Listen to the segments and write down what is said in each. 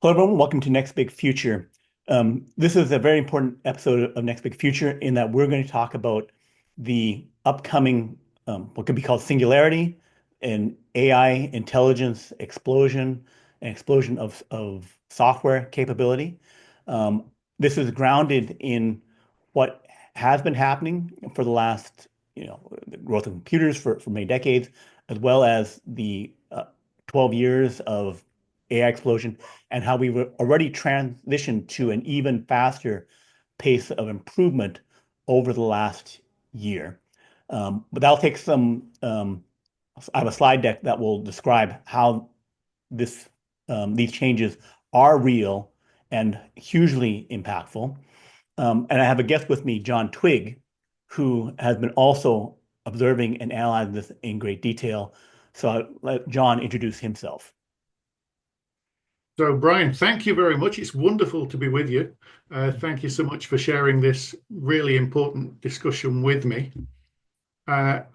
Hello, everyone. Welcome to Next Big Future. This is a very important episode of Next Big Future in that we're going to talk about the upcoming, what could be called singularity and AI intelligence explosion, an explosion of software capability. This is grounded in what has been happening for the last, the growth of computers for many decades, as well as the 12 years of AI explosion and how we've already transitioned to an even faster pace of improvement over the last year. But that'll take some, I have a slide deck that will describe how these changes are real and hugely impactful. And I have a guest with me, Jon Twigge, who has been also observing and analyzing this in great detail. So I'll let Jon introduce himself. So, Brian, thank you very much. It's wonderful to be with you. Thank you so much for sharing this really important discussion with me. My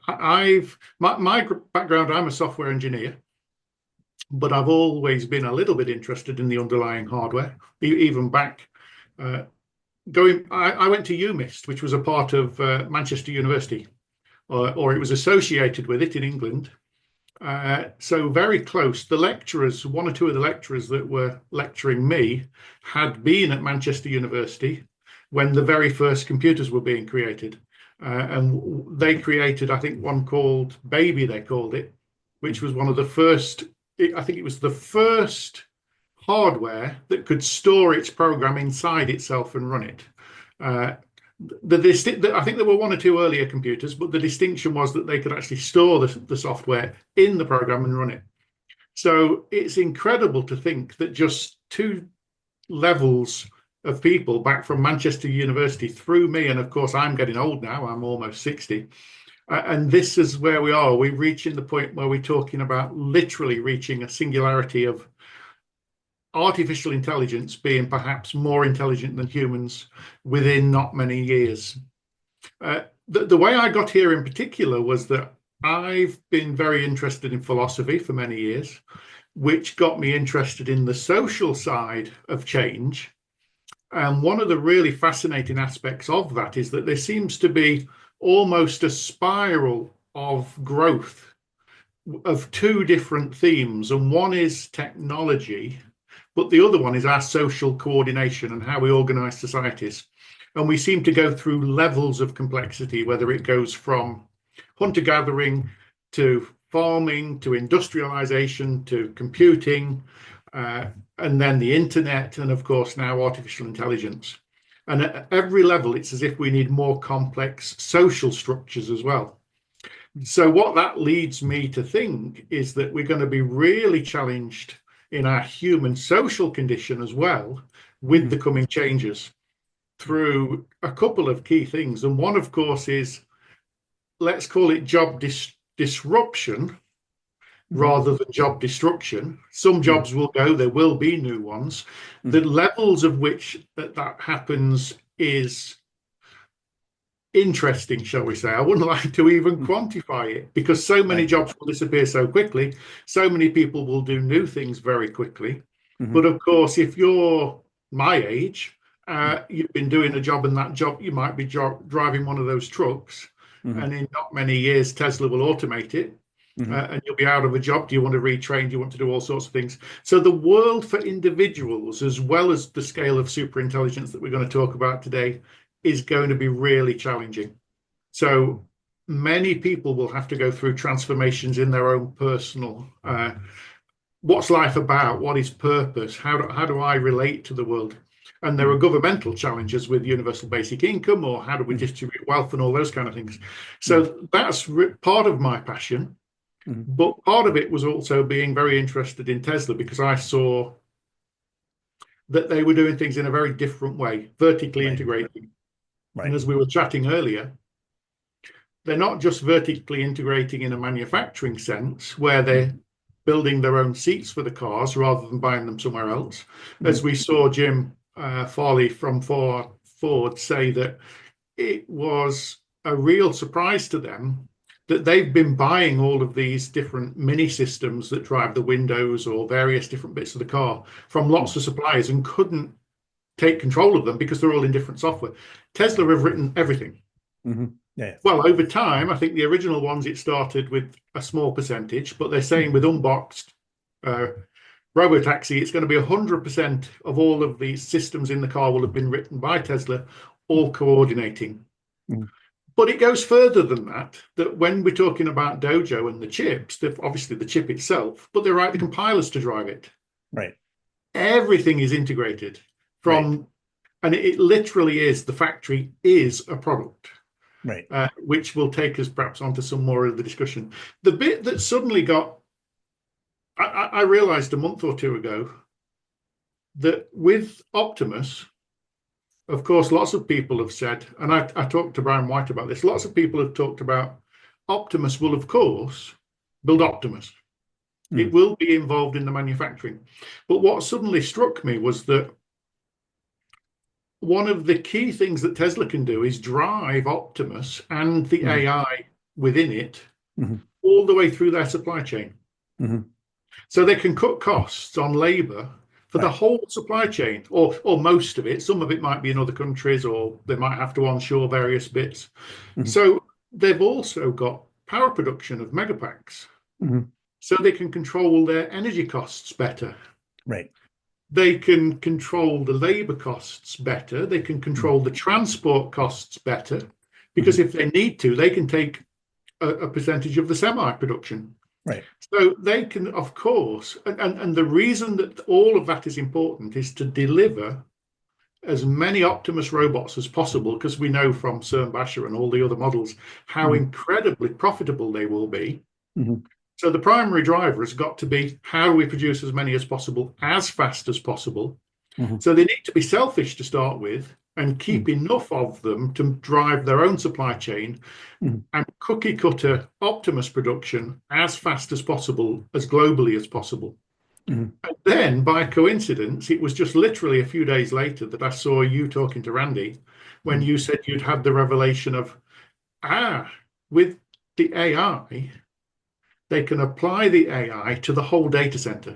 background, I'm a software engineer, but I've always been a little bit interested in the underlying hardware, even back I went to UMIST, which was a part of Manchester University, or it was associated with it in England. So very close. The lecturers, one or two of the lecturers that were lecturing me had been at Manchester University when the very first computers were being created. And they created, I think, one called Baby, they called it, which was one of the first, I think it was the first hardware that could store its program inside itself and run it. I think there were one or two earlier computers, but the distinction was that they could actually store the software in the program and run it. So it's incredible to think that just two levels of people back from Manchester University through me, and of course I'm getting old now, I'm almost 60, and this is where we are. We're reaching the point where we're talking about literally reaching a singularity of artificial intelligence being perhaps more intelligent than humans within not many years. The way I got here in particular was that I've been very interested in philosophy for many years, which got me interested in the social side of change. And one of the really fascinating aspects of that is that there seems to be almost a spiral of growth of two different themes. And one is technology, but the other one is our social coordination and how we organize societies. And we seem to go through levels of complexity, whether it goes from hunter-gathering to farming to industrialization to computing, and then the internet, and of course now artificial intelligence. And at every level, it's as if we need more complex social structures as well. So what that leads me to think is that we're going to be really challenged in our human social condition as well with the coming changes through a couple of key things. And one, of course, is, let's call it job disruption rather than job destruction. Some jobs will go, there will be new ones. The levels of which that happens is interesting, shall we say. I wouldn't like to even quantify it because so many jobs will disappear so quickly. So many people will do new things very quickly. But of course, if you're my age, you've been doing a job, and that job, you might be driving one of those trucks. And in not many years, Tesla will automate it. And you'll be out of a job. Do you want to retrain? Do you want to do all sorts of things? So the world for individuals, as well as the scale of superintelligence that we're going to talk about today, is going to be really challenging. So many people will have to go through transformations in their own personal, what's life about? What is purpose? How do I relate to the world? And there are governmental challenges with universal basic income, or how do we distribute wealth and all those kind of things. So that's part of my passion. But part of it was also being very interested in Tesla because I saw that they were doing things in a very different way, vertically integrating. And as we were chatting earlier, they're not just vertically integrating in a manufacturing sense where they're building their own seats for the cars rather than buying them somewhere else. As we saw Jim Farley from Ford say that it was a real surprise to them that they've been buying all of these different mini systems that drive the windows or various different bits of the car from lots of suppliers and couldn't take control of them because they're all in different software. Tesla have written everything. Hmm. Yeah. Well, over time, I think the original ones it started with a small percentage, but they're saying with unboxed uh, Robotaxi, it's going to be 100% of all of these systems in the car will have been written by Tesla, all coordinating. Mhm. But it goes further than that, that when we're talking about Dojo and the chips, obviously the chip itself, but they write the compilers to drive it. Right. Everything is integrated Right. from, and it literally is, the factory is a product, Right. which will take us perhaps onto some more of the discussion. The bit that suddenly got, I realized a month or two ago that with Optimus, of course, lots of people have said, and I talked to Brian White about this, lots of people have talked about Optimus will, of course, build Optimus. It Mm. will be involved in the manufacturing. But what suddenly struck me was that one of the key things that Tesla can do is drive Optimus and the Mhm. AI within it Mhm. all the way through their supply chain. Mhm. So they can cut costs on labor for the Right. whole supply chain, or most of it. Some of it might be in other countries, or they might have to onshore various bits. Mhm. So they've also got power production of megapacks, Mhm. so they can control their energy costs better. Right. They can control the labor costs better. They can Mhm. control the transport costs better, because Mhm. if they need to, they can take a percentage of the semi production. Right. So they can, of course, and the reason that all of that is important is to deliver as many Optimus robots as possible, because we know from CERN Basher and all the other models how Mhm. incredibly profitable they will be. Mhm. So the primary driver has got to be how do we produce as many as possible, as fast as possible. Mhm. So they need to be selfish to start with and keep Mhm. enough of them to drive their own supply chain Mhm. and cookie cutter Optimus production as fast as possible, as globally as possible. Mhm. And then, by coincidence, it was just literally a few days later that I saw you talking to Randy when Mhm. you said you'd had the revelation of, with the AI, they can apply the AI to the whole data center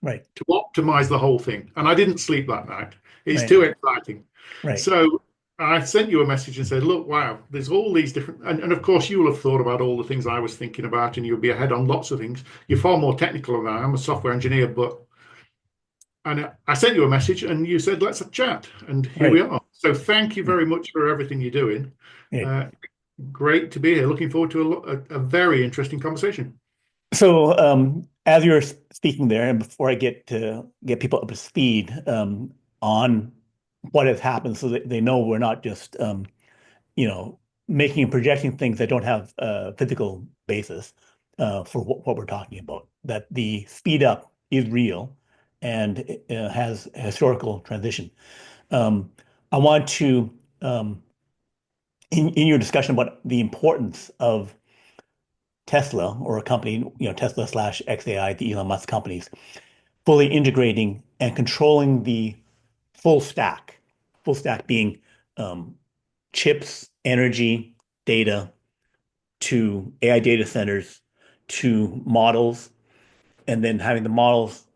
Right. to optimize the whole thing. And I didn't sleep that night. It's Right. too exciting. Right. So I sent you a message and said, look, wow, there's all these different, and of course you will have thought about all the things I was thinking about, and you'll be ahead on lots of things. You're far more technical than I am. I'm a software engineer, but and I sent you a message and you said, let's chat. And here we Right. are. So thank you Right. very much for everything you're doing. Right. Uh, Great to be here. Looking forward to a very interesting conversation. So, as you're speaking there, and before I get people up to speed on what has happened, so that they know we're not just you know making and projecting things that don't have a physical basis for what we're talking about. That the speed up is real and has a historical transition. Um, I want to in your discussion about the importance of Tesla or a company, Tesla slash XAI, the Elon Musk companies, fully integrating and controlling the full full stack being um, chips, energy, data to AI data centers to models, and then having the models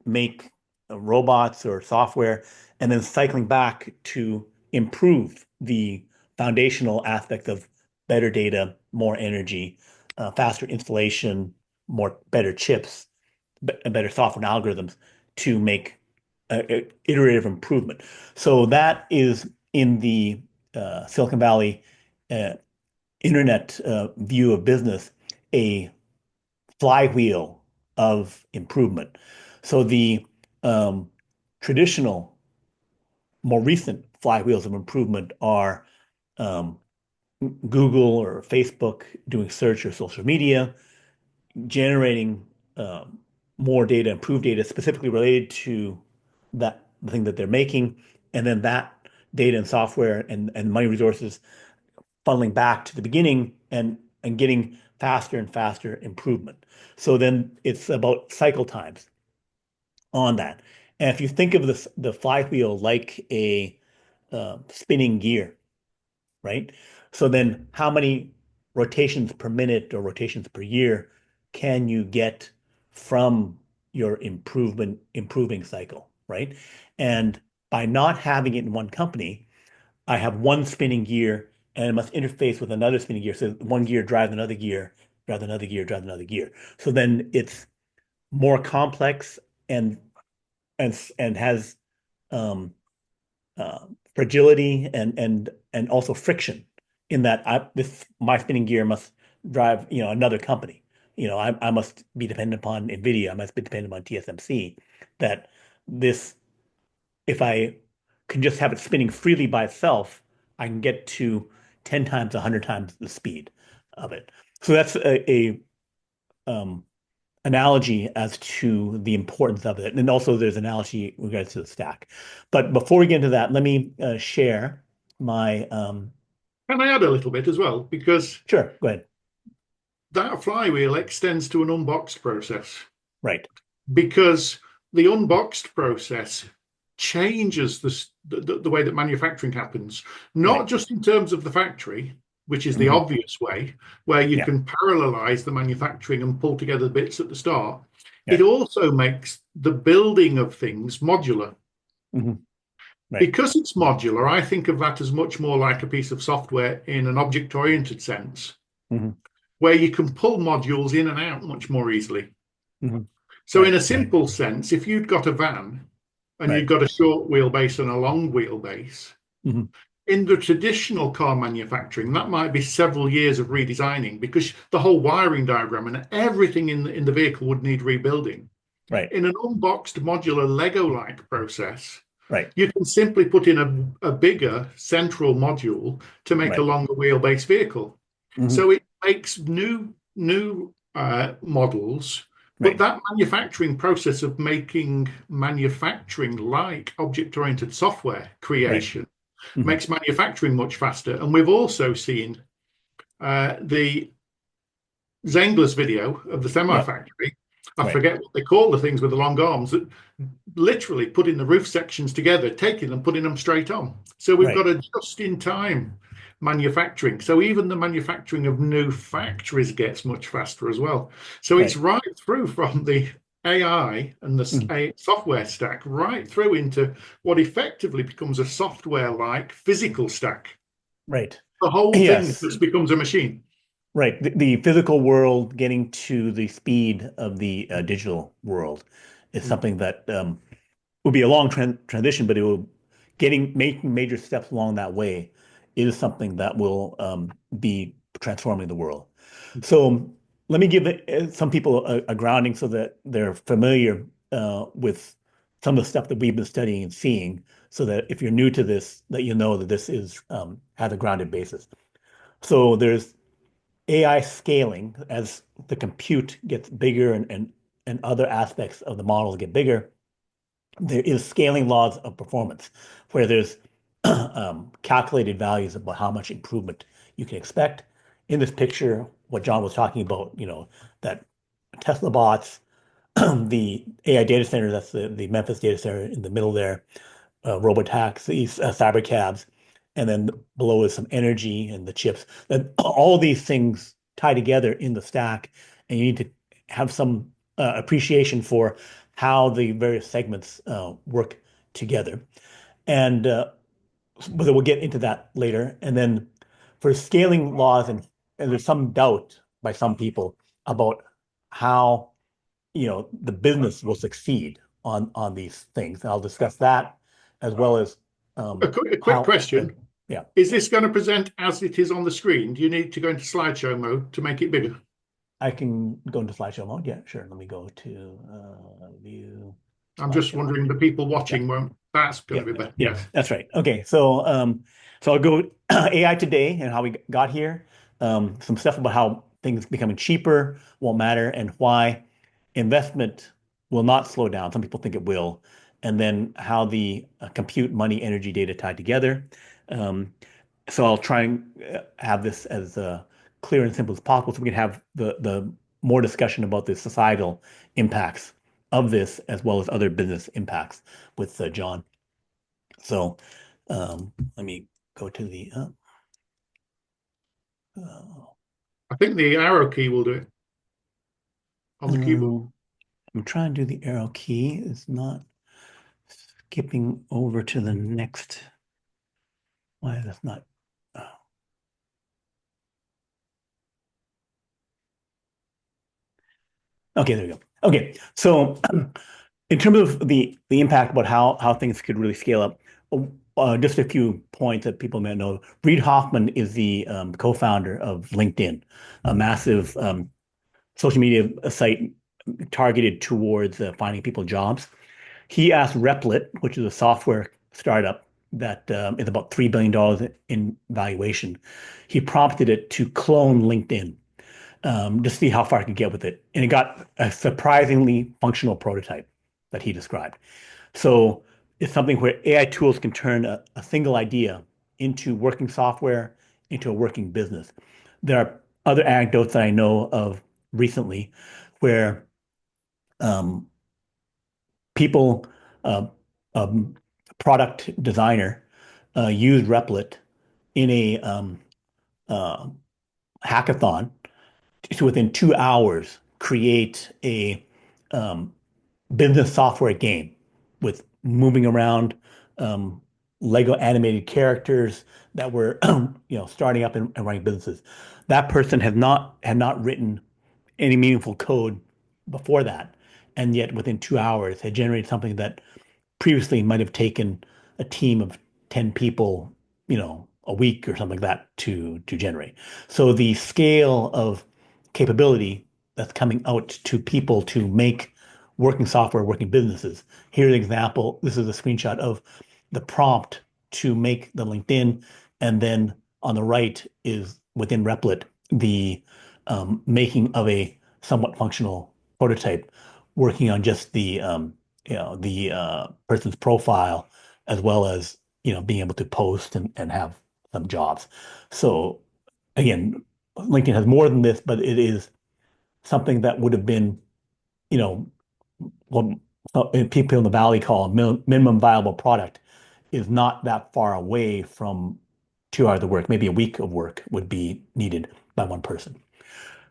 make robots or software, and then cycling back to improve the foundational aspects of better data, more energy, faster installation, better chips, better software and algorithms to make iterative improvement. So that is in the Silicon Valley uh, internet view of business, a flywheel of improvement. So the um, traditional, more recent flywheels of improvement are um, Google or Facebook doing search or social media, generating um, more data, improved data specifically related to the thing that they're making, and then that data and software and money resources funneling back to the beginning and getting faster and faster improvement. So then it's about cycle times on that. And if you think of the flywheel like a spinning gear, right? So then how many? rotations per minute or rotations per year can you get from your improving cycle, right? And by not having it in one company, I have one spinning gear and it must interface with another spinning gear. So one gear drives another gear, drives another gear, drives another gear. So then it's more complex and and has um, uh, fragility and also friction in that this my spinning gear must drive another company. I must be dependent upon NVIDIA. I must be dependent upon TSMC. That this if I can just have it spinning freely by itself, I can get to 10 times, 100 times the speed of it. So that's a analogy as to the importance of it. And also there's analogy in regards to the stack. But before we get into that, let me share my Can I add a little bit as well? Because sure, go ahead. that flywheel extends to an unboxed process. Right. Because the unboxed process changes the way that manufacturing happens, not Right. just in terms of the factory, which is the Hmm. obvious way, where you Yeah. can parallelize the manufacturing and pull together bits at the start. It Right. also makes the building of things modular. Hmm. Right. Because it's modular, I think of that as much more like a piece of software in an object-oriented sense, Hmm. where you can pull modules in and out much more easily. Hmm. So, in Right. a simple sense, if you'd got a van and you'd Right. got a short wheelbase and a long wheelbase, Hmm. in the traditional car manufacturing, that might be several years of redesigning because the whole wiring diagram and everything in the vehicle would need rebuilding. Right. In an unboxed modular Lego-like process, Right. you can simply put in a bigger central module to make a Right. longer wheelbase vehicle. Hmm. So it makes new models, but Right. that manufacturing process of making manufacturing like object-oriented software Right. creation Hmm. makes manufacturing much faster. And we've also seen the Zengler's video of the semi Yep. factory. I Right. forget what they call the things with the long arms that literally putting the roof sections together, taking them, putting them straight on. So we've Right. got a just-in-time manufacturing. So even the manufacturing of new factories gets much faster as well. So it's Right. right through from the AI and Hmm. the software stack right through into what effectively becomes a software-like physical stack. Right. The whole thing Yes. just becomes a machine. Right. The physical world getting to the speed of the digital world is Mm. something that will be a long transition, but it will getting making major steps along that way is something that will be transforming the world. So let me give some people a grounding so that they're familiar with some of the stuff that we've been studying and seeing, so that if you're new to this, that you know that this is has a grounded basis. So there's AI scaling as the compute gets bigger and other aspects of the models get bigger. There is scaling laws of performance where there's calculated values about how much improvement you can expect. In this picture, what John was talking about, that Tesla bots, the AI data center, that's the Memphis data center in the middle there, robotaxis, cyber cabs, and then below is some energy and the chips. That all these things tie together in the stack, and you need to have some appreciation for how the various segments work together. And but we'll get into that later. And then for scaling laws, and there's some doubt by some people about how the business will succeed on these things. And I'll discuss that as well as A quick how question. yeah, Is this going to present as it is on the screen? Do you need to go into slideshow mode to make it bigger? I can go into slideshow mode. Yeah, sure. Let me go to view I'm just slideshow. wondering the people Yeah, watching won't. That's going to yep, be better. yep, Yes. that's right. Okay, so I'll go AI today and how we got here. Some stuff about how things becoming cheaper won't matter and why investment will not slow down. Some people think it will, and then how the compute, money, energy, data tied together. Um, so I'll try and have this as clear and simple as possible, so we can have the more discussion about the societal impacts of this as well as other business impacts with John. So let me go to the. Uh, I think the arrow key will do it on the keyboard. Um, I'm trying to do the arrow key. It's not skipping over to the next. Why is this not? Oh, okay, there we go. Okay, so in terms of the impact about how things could really scale up, just a few points that people may know. Reid Hoffman is the co-founder of LinkedIn, a massive social media site targeted towards finding people jobs. He asked Replit, which is a software startup that is about $3 billion in valuation. He prompted it to clone LinkedIn to see how far I could get with it. And it got a surprisingly functional prototype that he described. So it's something where AI tools can turn a single idea into working software, into a working business. There are other anecdotes that I know of recently where um, people, uh, um, product designer, used Replit in a uh, hackathon to within 2 hours create a um, business software game with moving around um, Lego animated characters that were starting up and running businesses. That person had not written any meaningful code before that, and yet within 2 hours had generated something that previously might have taken a team of 10 people, a week or something like that to generate. So the scale of capability that's coming out to people to make working software, working businesses. Here's an example. This is a screenshot of the prompt to make the LinkedIn. And then on the right is within Replit, the making of a somewhat functional prototype, working on just the person's profile as well as being able to post and have some jobs. So again, LinkedIn has more than this, but it is something that would have been, you know, what people in the Valley call a minimum viable product is not that far away from 2 hours of work. Maybe a week of work would be needed by one person.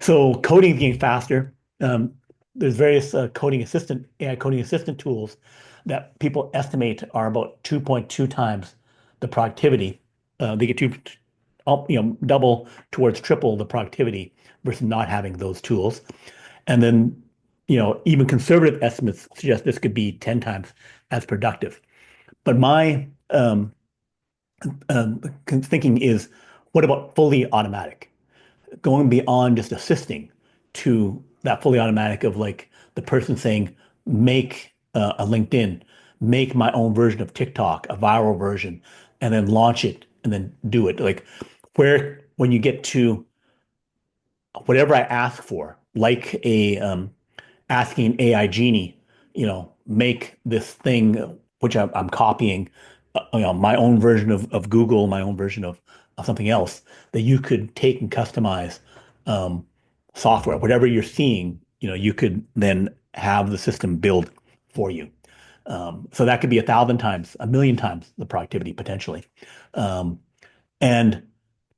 So coding is getting faster. There's various AI coding assistant tools that people estimate are about 2.2 times the productivity. They get double towards triple the productivity versus not having those tools. And then, even conservative estimates suggest this could be 10 times as productive. But my thinking is, what about fully automatic? Going beyond just assisting to that fully automatic of like the person saying, make a LinkedIn, make my own version of TikTok, a viral version, and then launch it and then do it. Like where when you get to whatever I ask for, like a asking AI Genie, make this thing which I'm copying, my own version of Google, my own version of something else that you could take and customize um, software, whatever you're seeing, you could then have the system build for you. So that could be 1,000 times, 1,000,000 times the productivity potentially. Um, and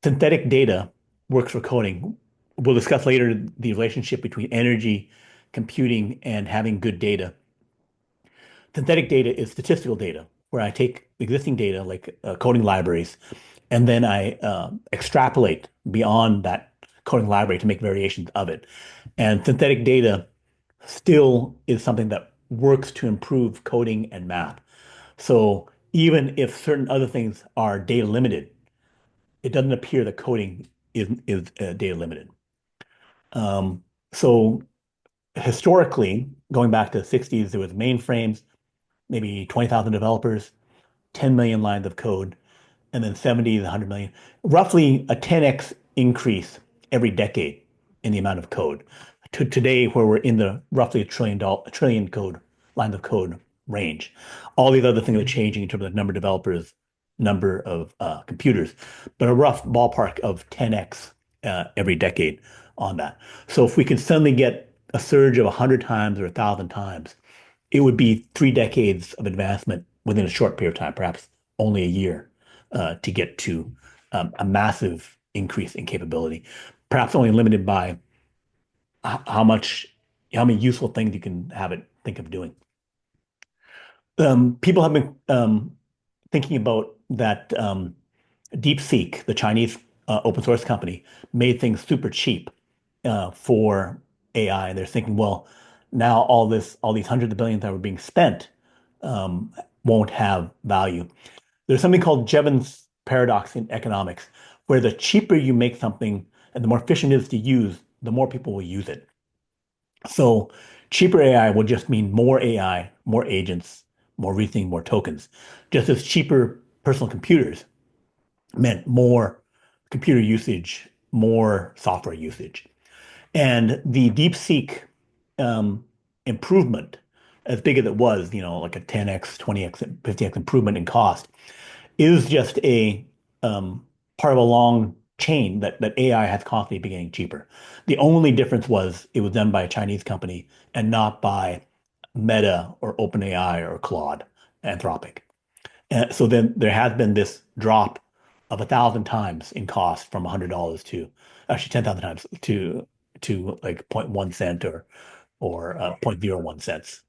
synthetic data works for coding. We'll discuss later the relationship between energy, computing, and having good data. Synthetic data is statistical data, where I take existing data like coding libraries, and then I extrapolate beyond that coding library to make variations of it. And synthetic data still is something that works to improve coding and math. So even if certain other things are data limited, it doesn't appear that coding is data limited. So historically, going back to the 60s, there was mainframes, maybe 20,000 developers, 10 million lines of code, and then 70 to 100 million, roughly a 10x increase every decade in the amount of code. To today, where we're in the roughly a trillion code lines of code range. All these other things are changing in terms of the number of developers, number of computers, but a rough ballpark of 10x every decade on that. So if we could suddenly get a surge of 100 times or 1,000 times, it would be 3 decades of advancement within a short period of time, perhaps only a year, to get to a massive increase in capability. perhaps only limited by how much, how many useful things you can have it think of doing. People have been thinking about that DeepSeek, the Chinese open source company, made things super cheap for AI. And they're thinking, well, now all these hundreds of billions that were being spent um, won't have value. There's something called Jevons paradox in economics, where the cheaper you make something and the more efficient it is to use, the more people will use it. So cheaper AI will just mean more AI, more agents, more reasoning, more tokens. Just as cheaper personal computers meant more computer usage, more software usage. And the DeepSeek um, improvement, as big as it was, like a 10x, 20x, 50x improvement in cost, is just a part of a long chain that AI has constantly been getting cheaper. The only difference was it was done by a Chinese company and not by Meta or OpenAI or Claude, Anthropic. And so then there has been this drop of 1,000 times in cost from $100 to actually 10,000 times to like zero point 0.1 cent or zero point zero 0.01 cents.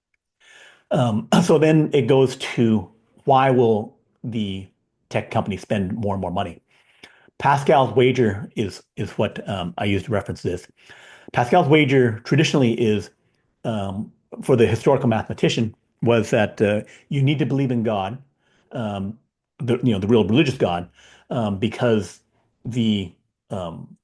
So then it goes to why will the tech companies spend more and more money? Pascal's wager is what I use to reference this. Pascal's wager traditionally is for the historical mathematician was that you need to believe in God, um, the real religious God, because the um,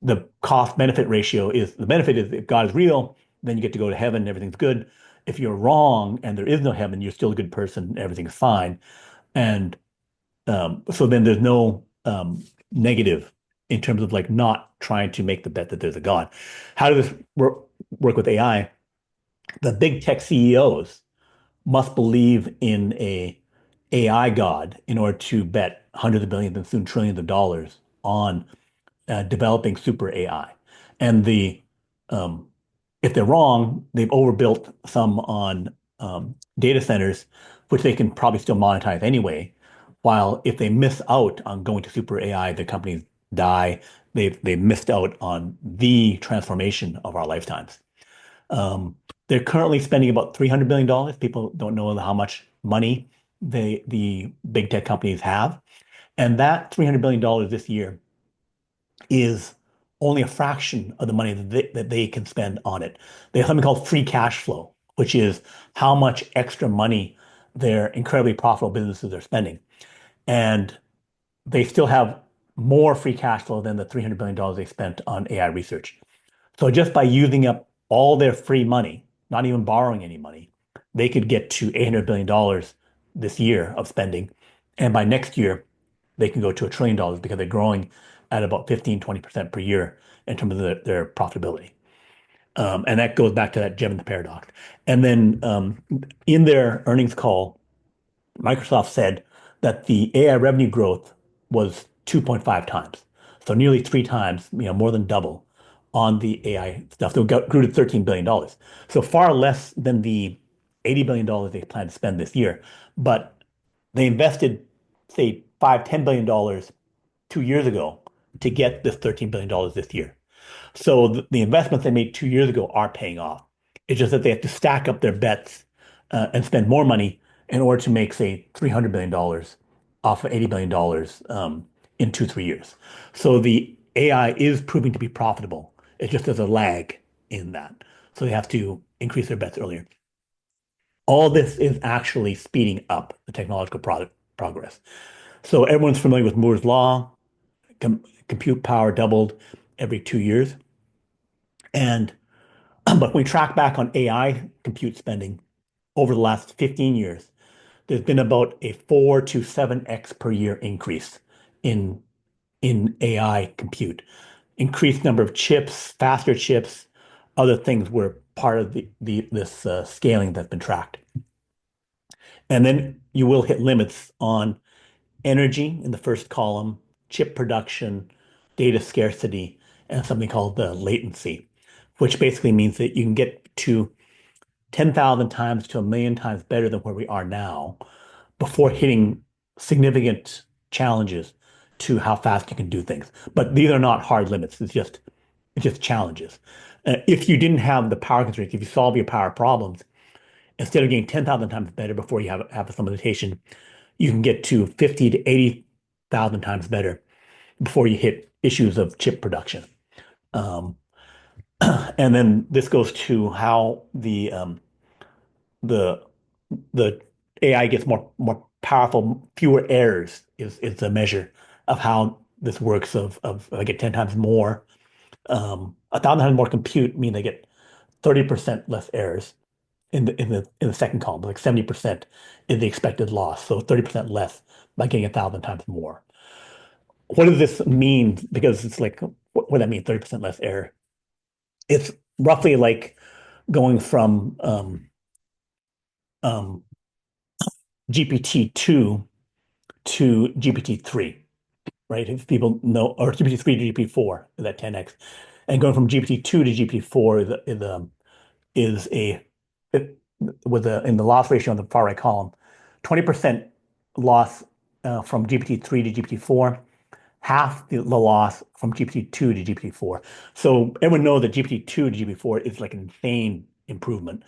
the cost benefit ratio is the benefit is if God is real, then you get to go to heaven, everything's good. If you're wrong and there is no heaven, you're still a good person, everything's fine. And so then there's no negative in terms of like not trying to make the bet that there's a God. How does this work with AI? The big tech CEOs must believe in a AI God in order to bet hundreds of billions and soon trillions of dollars on developing super AI. And um, if they're wrong, they've overbuilt some on data centers, which they can probably still monetize anyway. While if they miss out on going to super AI, the companies die. They've missed out on the transformation of our lifetimes. Um, they're currently spending about $300 billion. People don't know how much money the big tech companies have. And that $300 billion this year is only a fraction of the money that they can spend on it. They have something called free cash flow, which is how much extra money their incredibly profitable businesses are spending. And they still have more free cash flow than the $300 billion they spent on AI research. So just by using up all their free money, not even borrowing any money, they could get to $800 billion this year of spending. And by next year, they can go to $1 trillion because they're growing at about 15, 20% per year in terms of their profitability. And that goes back to that gem in the paradox. And then in their earnings call, Microsoft said that the AI revenue growth was 2.5 times. So nearly three times, more than double on the AI stuff. They grew to $13 billion. So far less than the $80 billion they plan to spend this year. But they invested, say, $5, $10 billion 2 years ago to get this $13 billion this year. So the investments they made 2 years ago are paying off. It's just that they have to stack up their bets and spend more money in order to make, say, $300 billion off of $80 billion in 2, 3 years. So the AI is proving to be profitable. It's just there's a lag in that. So they have to increase their bets earlier. All this is actually speeding up the technological progress. So everyone's familiar with Moore's law. Compute power doubled every 2 years. And but when we track back on AI compute spending over the last 15 years, there's been about a 4 to 7x per year increase in AI compute. Increased number of chips, faster chips, other things were part of this scaling that's been tracked. And then you will hit limits on energy in the first column, chip production, data scarcity, and something called the latency, which basically means that you can get to 10,000 times to a million times better than where we are now before hitting significant challenges to how fast you can do things. But these are not hard limits. It's just challenges. If you didn't have the power constraints, if you solve your power problems, instead of getting 10,000 times better before you have some limitation, you can get to 50 to 80,000 times better before you hit issues of chip production. Um, and then this goes to how the the AI gets more powerful, fewer errors is a measure of how this works. Of I get 10 times more, 1,000 times more compute mean I get 30% less errors in the second column, like 70% is the expected loss, so 30% less by getting 1,000 times more. What does this mean? Because it's like, what does that mean? 30% less error. It's roughly like going from um, GPT-2 to GPT-3, right? If people know, or GPT-3 to GPT-4, that 10x, and going from GPT-2 to GPT-4 is a it, with a in the loss ratio on the far right column, 20% loss from GPT-3 to GPT-4, half the loss from GPT-2 to GPT-4. So everyone knows that GPT-2 to GPT-4 is like an insane improvement.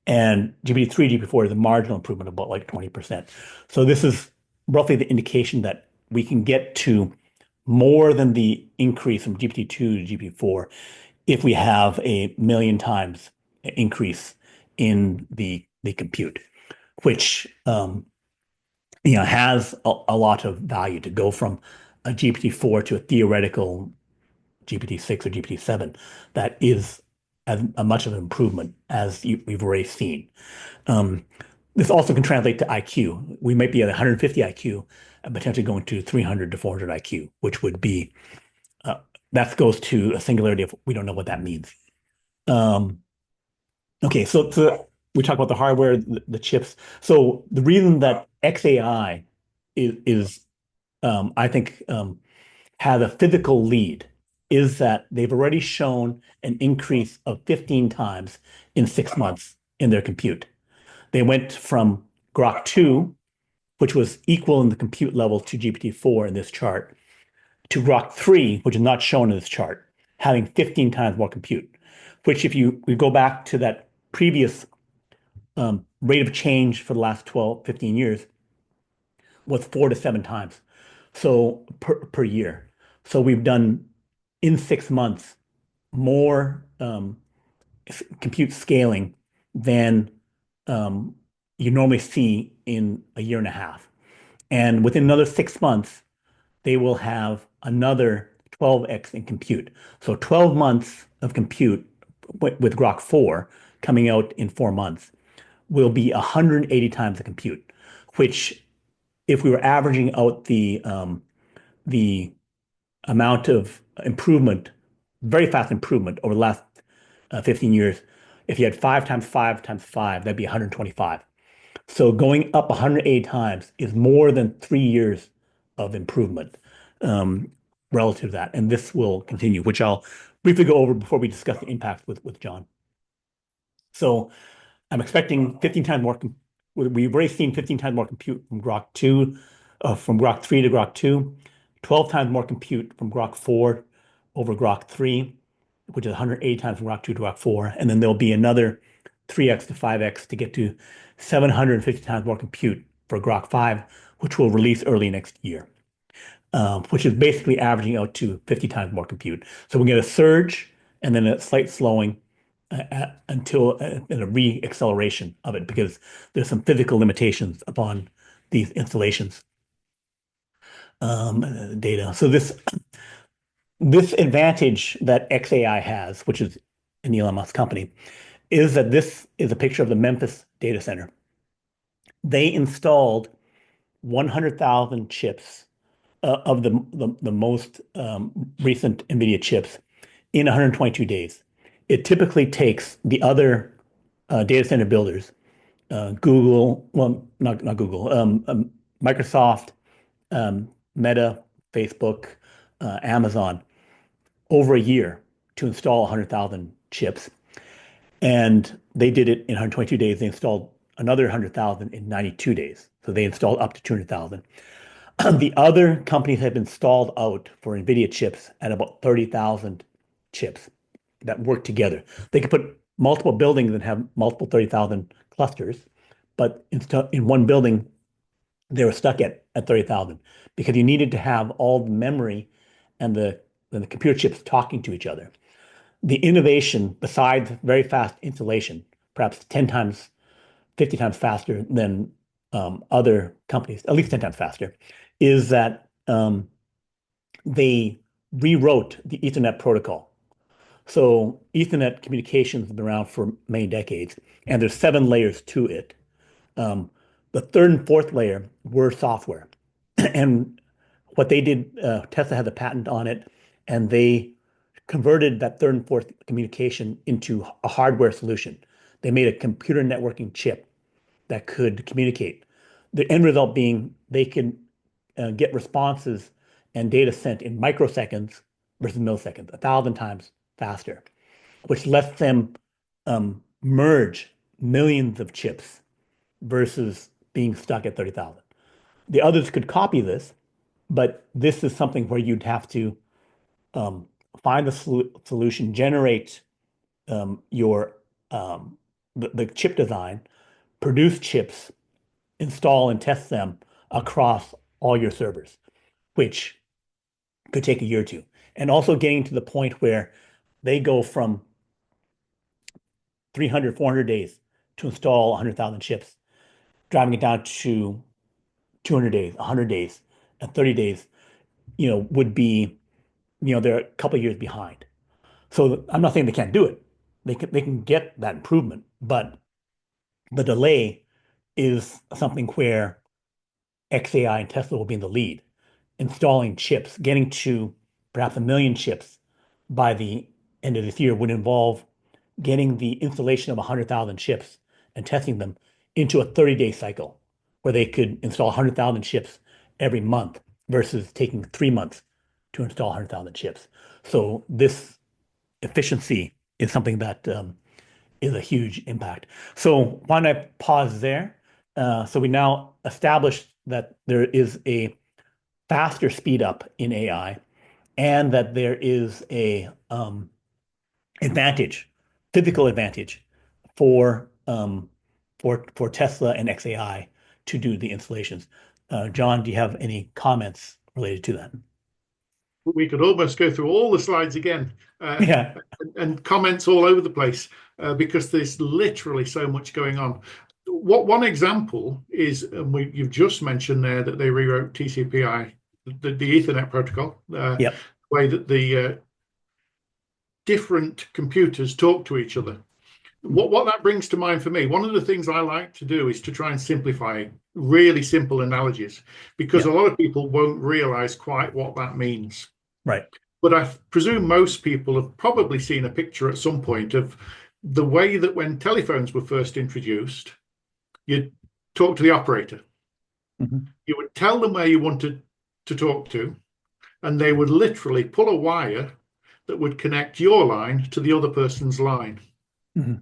And GPT-3 to GPT-4 is a marginal improvement of about like 20%. So this is roughly the indication that we can get to more than the increase from GPT-2 to GPT-4 if we have a million times increase in the compute, which has a lot of value to go from a GPT-4 to a theoretical GPT-6 or GPT-7 that is as much of an improvement as we've already seen. Um, this also can translate to IQ. We might be at 150 IQ and potentially going to 300 to 400 IQ, which would be uh, that goes to a singularity of we don't know what that means. Um, okay, so we talk about the hardware, the chips. So the reason that XAI is I think has a physical lead is that they've already shown an increase of 15 times in 6 months in their compute. They went from Grok 2, which was equal in the compute level to GPT-4 in this chart, to Grok 3, which is not shown in this chart, having 15 times more compute, which if we go back to that previous rate of change for the last 12, 15 years was 4 to 7 times. So per year. So we've done in 6 months more compute scaling than um, you normally see in a year and a half. And within another 6 months, they will have another 12x in compute. So 12 months of compute with Grok 4 coming out in 4 months will be 180 times the compute, which if we were averaging out the amount of improvement, very fast improvement over the last 15 years, if you had 5 times 5 times 5, that'd be 125. So going up 180 times is more than 3 years of improvement um, relative to that. And this will continue, which I'll briefly go over before we discuss the impact with John. So I'm expecting 15 times more. We've already seen 15 times more compute from Grok 2, from Grok 3 to Grok 2, 12 times more compute from Grok 4 over Grok 3, which is 180 times from Grok 2 to Grok 4. And then there'll be another 3x to 5x to get to 750 times more compute for Grok 5, which will release early next year, which is basically averaging out to 50 times more compute. So we get a surge and then a slight slowing until and a re-acceleration of it because there's some physical limitations upon these installations data. So this advantage that XAI has, which is an Elon Musk company, is that this is a picture of the Memphis data center. They installed 100,000 chips of the most recent NVIDIA chips in 122 days. It typically takes the other data center builders, Google, well, not Google, Microsoft, Meta, Facebook, Amazon, over a year to install 100,000 chips. And they did it in 122 days. They installed another 100,000 in 92 days. So they installed up to 200,000. The other companies have been stalled out for NVIDIA chips at about 30,000 chips that work together. They could put multiple buildings and have multiple 30,000 clusters, but in one building, they were stuck at 30,000 because you needed to have all the memory and the computer chips talking to each other. The innovation, besides very fast installation, perhaps 10 times, 50 times faster than other companies, at least 10 times faster, is that they rewrote the Ethernet protocol. So Ethernet communications have been around for many decades, and there's 7 layers to it. Um, the third and fourth layer were software. And what they did, Tesla had the patent on it, and they converted that third and fourth communication into a hardware solution. They made a computer networking chip that could communicate. The end result being they could get responses and data sent in microseconds versus milliseconds, 1,000 times faster, which lets them merge millions of chips versus being stuck at 30,000. The others could copy this, but this is something where you'd have to um, find the solution, generate your the chip design, produce chips, install and test them across all your servers, which could take a year or two. And also getting to the point where they go from 300, 400 days to install 100,000 chips, driving it down to 200 days, 100 days, and 30 days, would be, they're a couple of years behind. So I'm not saying they can't do it. They can get that improvement, but the delay is something where xAI and Tesla will be in the lead, installing chips, getting to perhaps 1 million chips by the end of this year would involve getting the installation of 100,000 chips and testing them into a 30-day cycle where they could install 100,000 chips every month versus taking 3 months to install 100,000 chips. So this efficiency is something that is a huge impact. So why don't I pause there? So we now established that there is a faster speed up in AI and that there is a advantage, physical advantage for for Tesla and xAI to do the installations. John, do you have any comments related to that? We could almost go through all the slides again Yeah. and comments all over the place because there's literally so much going on. One example is, you've just mentioned there that they rewrote TCP/IP, the Ethernet protocol, Yep. the way that the different computers talk to each other. What that brings to mind for me, one of the things I like to do is to try and simplify really simple analogies because a Yep. lot of people won't realize quite what that means. Right. But I presume most people have probably seen a picture at some point of the way that when telephones were first introduced, you'd talk to the operator. Mhm. You would tell them where you wanted to talk to, and they would literally pull a wire that would connect your line to the other person's line. Mhm.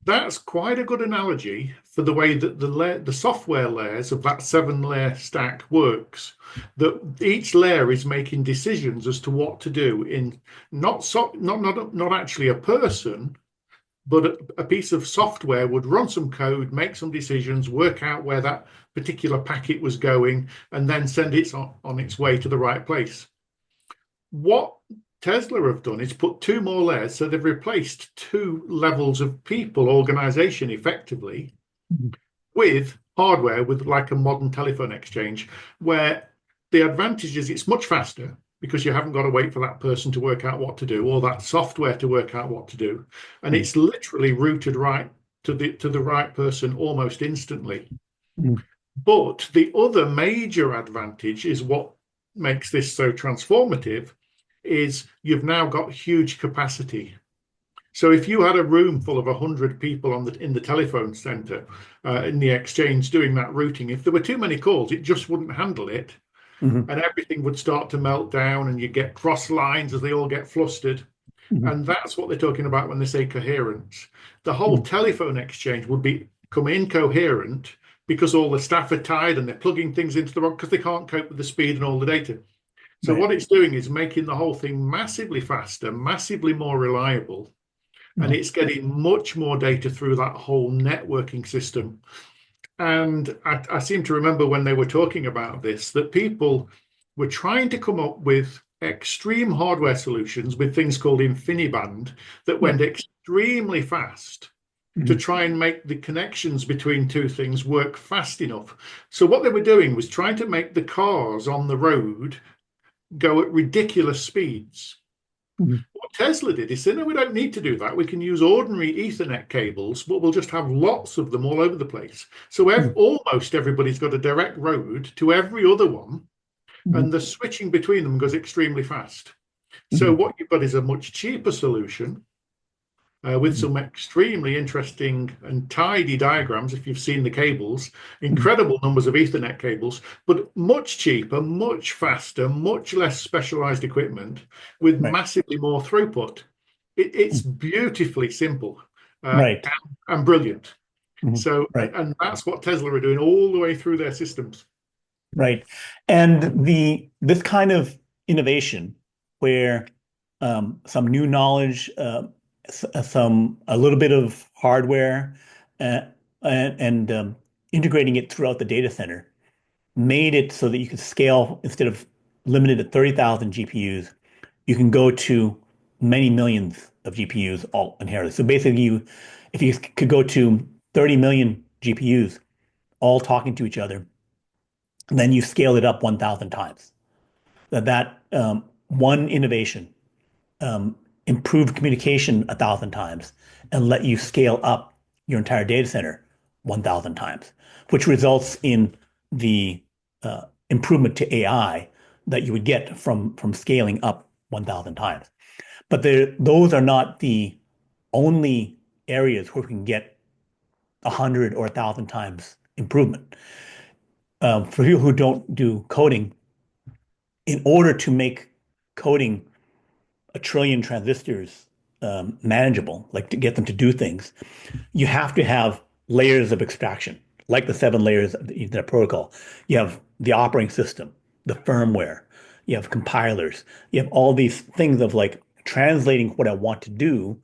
That's quite a good analogy for the way that the software layers of that 7 layer stack works. That each layer is making decisions as to what to do in not actually a person, but a piece of software would run some code, make some decisions, work out where that particular packet was going, and then send it on its way to the right place. What Tesla have done is put 2 more layers, so they've replaced 2 levels of people organization effectively Mhm. with hardware, with like a modern telephone exchange, where the advantage is it's much faster because you haven't got to wait for that person to work out what to do or that software to work out what to do, and Mhm. it's literally routed right to the right person almost instantly. Mhm. But the other major advantage is what makes this so transformative is you've now got huge capacity. So if you had a room full of 100 people in the telephone center, in the exchange doing that routing, if there were too many calls, it just wouldn't handle it, Mhm. and everything would start to melt down, and you get cross lines as they all get flustered. Mhm. And that's what they're talking about when they say coherence. The whole Mhm. telephone exchange would become incoherent because all the staff are tired and they're plugging things into the wrong because they can't cope with the speed and all the data. So Right. what it's doing is making the whole thing massively faster, massively more reliable, and Mhm. it's getting much more data through that whole networking system. And I seem to remember when they were talking about this, that people were trying to come up with extreme hardware solutions with things called InfiniBand that went Yep. extremely fast to Mhm. try and make the connections between two things work fast enough. So what they were doing was trying to make the cars on the road go at ridiculous speeds. Mhm. What Tesla did is say, no, we don't need to do that. We can use ordinary Ethernet cables, but we'll just have lots of them all over the place. So Mhm. almost everybody's got a direct road to every other one, and Mhm. the switching between them goes extremely fast. So Mhm. what you've got is a much cheaper solution with Mhm. some extremely interesting and tidy diagrams, if you've seen the cables, Mhm. incredible numbers of Ethernet cables, but much cheaper, much faster, much less specialized equipment with Right. massively more throughput. It's Mhm. beautifully simple Right. and brilliant. Mhm. So, Right. and that's what Tesla are doing all the way through their systems. Right. And this kind of innovation where some new knowledge, some a little bit of hardware, uh, and integrating it throughout the data center made it so that you could scale instead of limited at 30,000 GPUs, you can go to many millions of GPUs all inherited. So basically, if you could go to 30 million GPUs all talking to each other, then you scale it up 1,000 times. That one innovation um, improved communication 1,000 times and let you scale up your entire data center 1,000 times, which results in the improvement to AI that you would get from scaling up 1,000 times. But those are not the only areas where we can get 100 or 1,000 times improvement. For people who don't do coding, in order to make coding a trillion transistors manageable, like to get them to do things, you have to have layers of abstraction, like the 7 layers of the Ethernet protocol. You have the operating system, the firmware, you have compilers, you have all these things of like translating what I want to do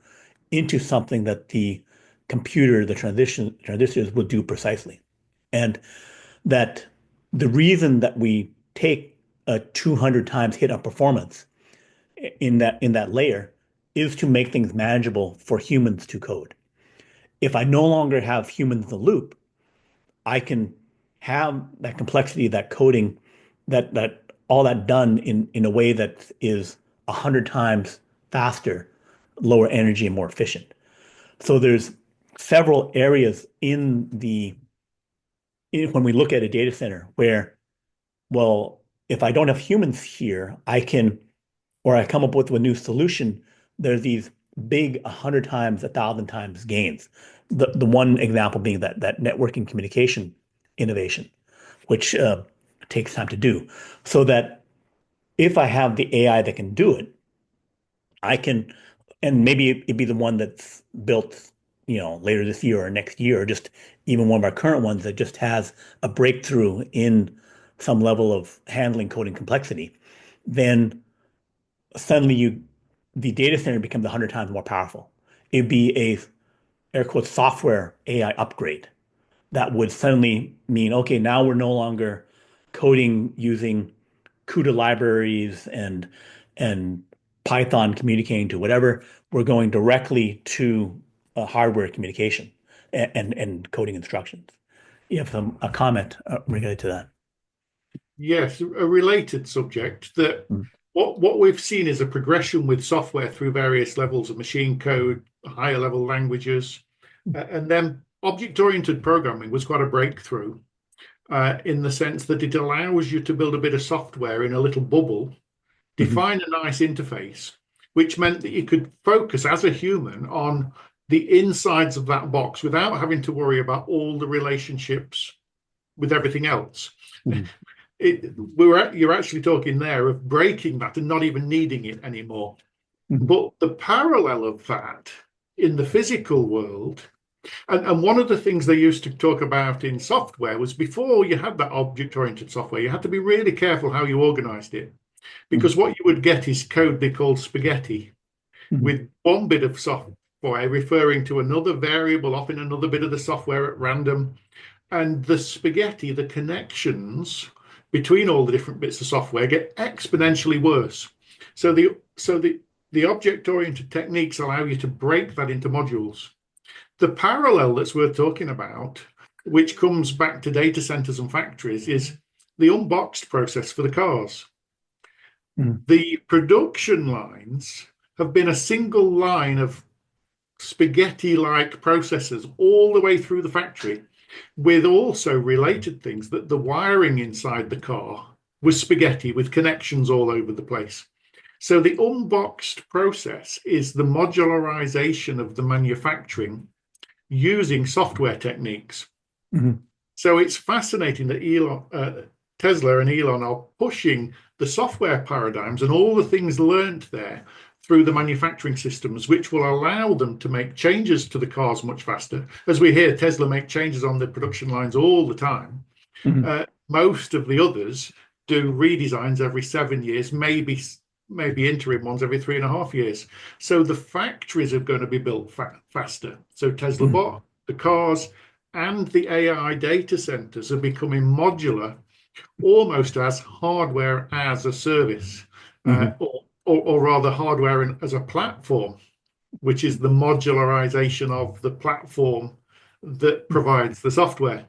into something that the computer, the transistors will do precisely. And that the reason that we take a 200 times hit on performance in that layer is to make things manageable for humans to code. If I no longer have humans in the loop, I can have that complexity, that coding, that all that done in a way that is 100 times faster, lower energy, and more efficient. So there's several areas when we look at a data center where, well, if I don't have humans here, or I come up with a new solution, there's these big 100 times, 1,000 times gains. The one example being that networking communication innovation, which takes time to do. So that if I have the AI that can do it, I can, and maybe it'd be the one that's built, later this year or next year, or just even one of our current ones that just has a breakthrough in some level of handling coding complexity, then suddenly the data center becomes 100 times more powerful. It'd be a air quotes software AI upgrade that would suddenly mean, okay, now we're no longer coding using CUDA libraries and Python communicating to whatever. We're going directly to hardware communication and coding instructions. You have a comment related to that? Yes, a related subject that Mm. what we've seen is a progression with software through various levels of machine code, higher level languages, and then object-oriented programming was quite a breakthrough in the sense that it allows you to build a bit of software in a little bubble, Mhm. define a nice interface, which meant that you could focus as a human on the insides of that box without having to worry about all the relationships with everything else. Mhm. You're actually talking there of breaking that and not even needing it anymore. Mhm. But the parallel of that in the physical world And one of the things they used to talk about in software was before you had that object-oriented software, you had to be really careful how you organized it. Mhm. Because what you would get is code they called spaghetti, Mhm. with one bit of software referring to another variable off in another bit of the software at random. And the spaghetti, the connections between all the different bits of software get exponentially worse. So the object-oriented techniques allow you to break that into modules. The parallel that's worth talking about, which comes back to data centers and factories, is the unboxed process for the cars. Mhm. The production lines have been a single line of spaghetti-like processes all the way through the factory, with also related things that the wiring inside the car was spaghetti with connections all over the place. So the unboxed process is the modularization of the manufacturing using software techniques. Mhm. So it's fascinating that Tesla and Elon are pushing the software paradigms and all the things learned there through the manufacturing systems, which will allow them to make changes to the cars much faster. As we hear Tesla make changes on the production lines all the time, Mhm. most of the others do redesigns every 7 years, maybe interim ones every 3.5 years. So the factories are going to be built faster. So Tesla Mhm. bot, the cars, and the AI data centers are becoming modular, almost as hardware as a service, Mhm. or rather hardware as a platform, which is the modularization of the platform that provides the software.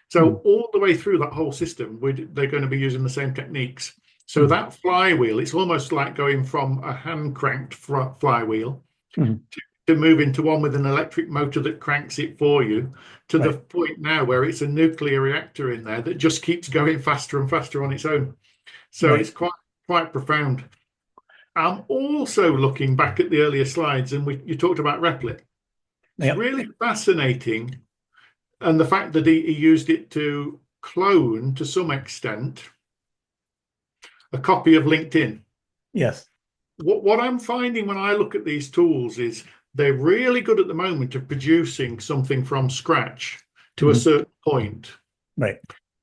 So Mhm. all the way through that whole system, they're going to be using the same techniques. So Mhm. that flywheel, it's almost like going from a hand cranked flywheel Mhm. to move into one with an electric motor that cranks it for you, to the Right. point now where it's a nuclear reactor in there that just keeps going faster and faster on its own. So it's Right. quite profound. I'm also looking back at the earlier slides, and you talked about Replit. It's Yep. really fascinating, and the fact that he used it to clone, to some extent, a copy of LinkedIn. Yes. What I'm finding when I look at these tools is they're really good at the moment of producing something from scratch to a Mhm. certain point. Right.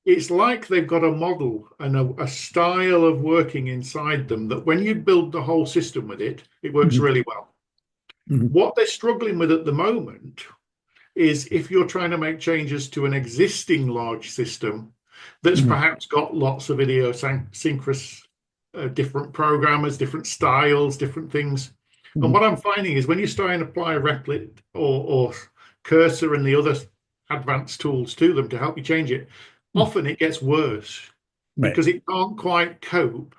It's like they've got a model and a style of working inside them that when you build the whole system with it, it works Mhm. really well. Mhm. What they're struggling with at the moment is if you're trying to make changes to an existing large system that's Mhm. perhaps got lots of idiosyncrasies, different programmers, different styles, different things. And Mhm. what I'm finding is when you start and apply Replit or Cursor and the other advanced tools to them to help you change it, Mhm. often it gets worse Right. because it can't quite cope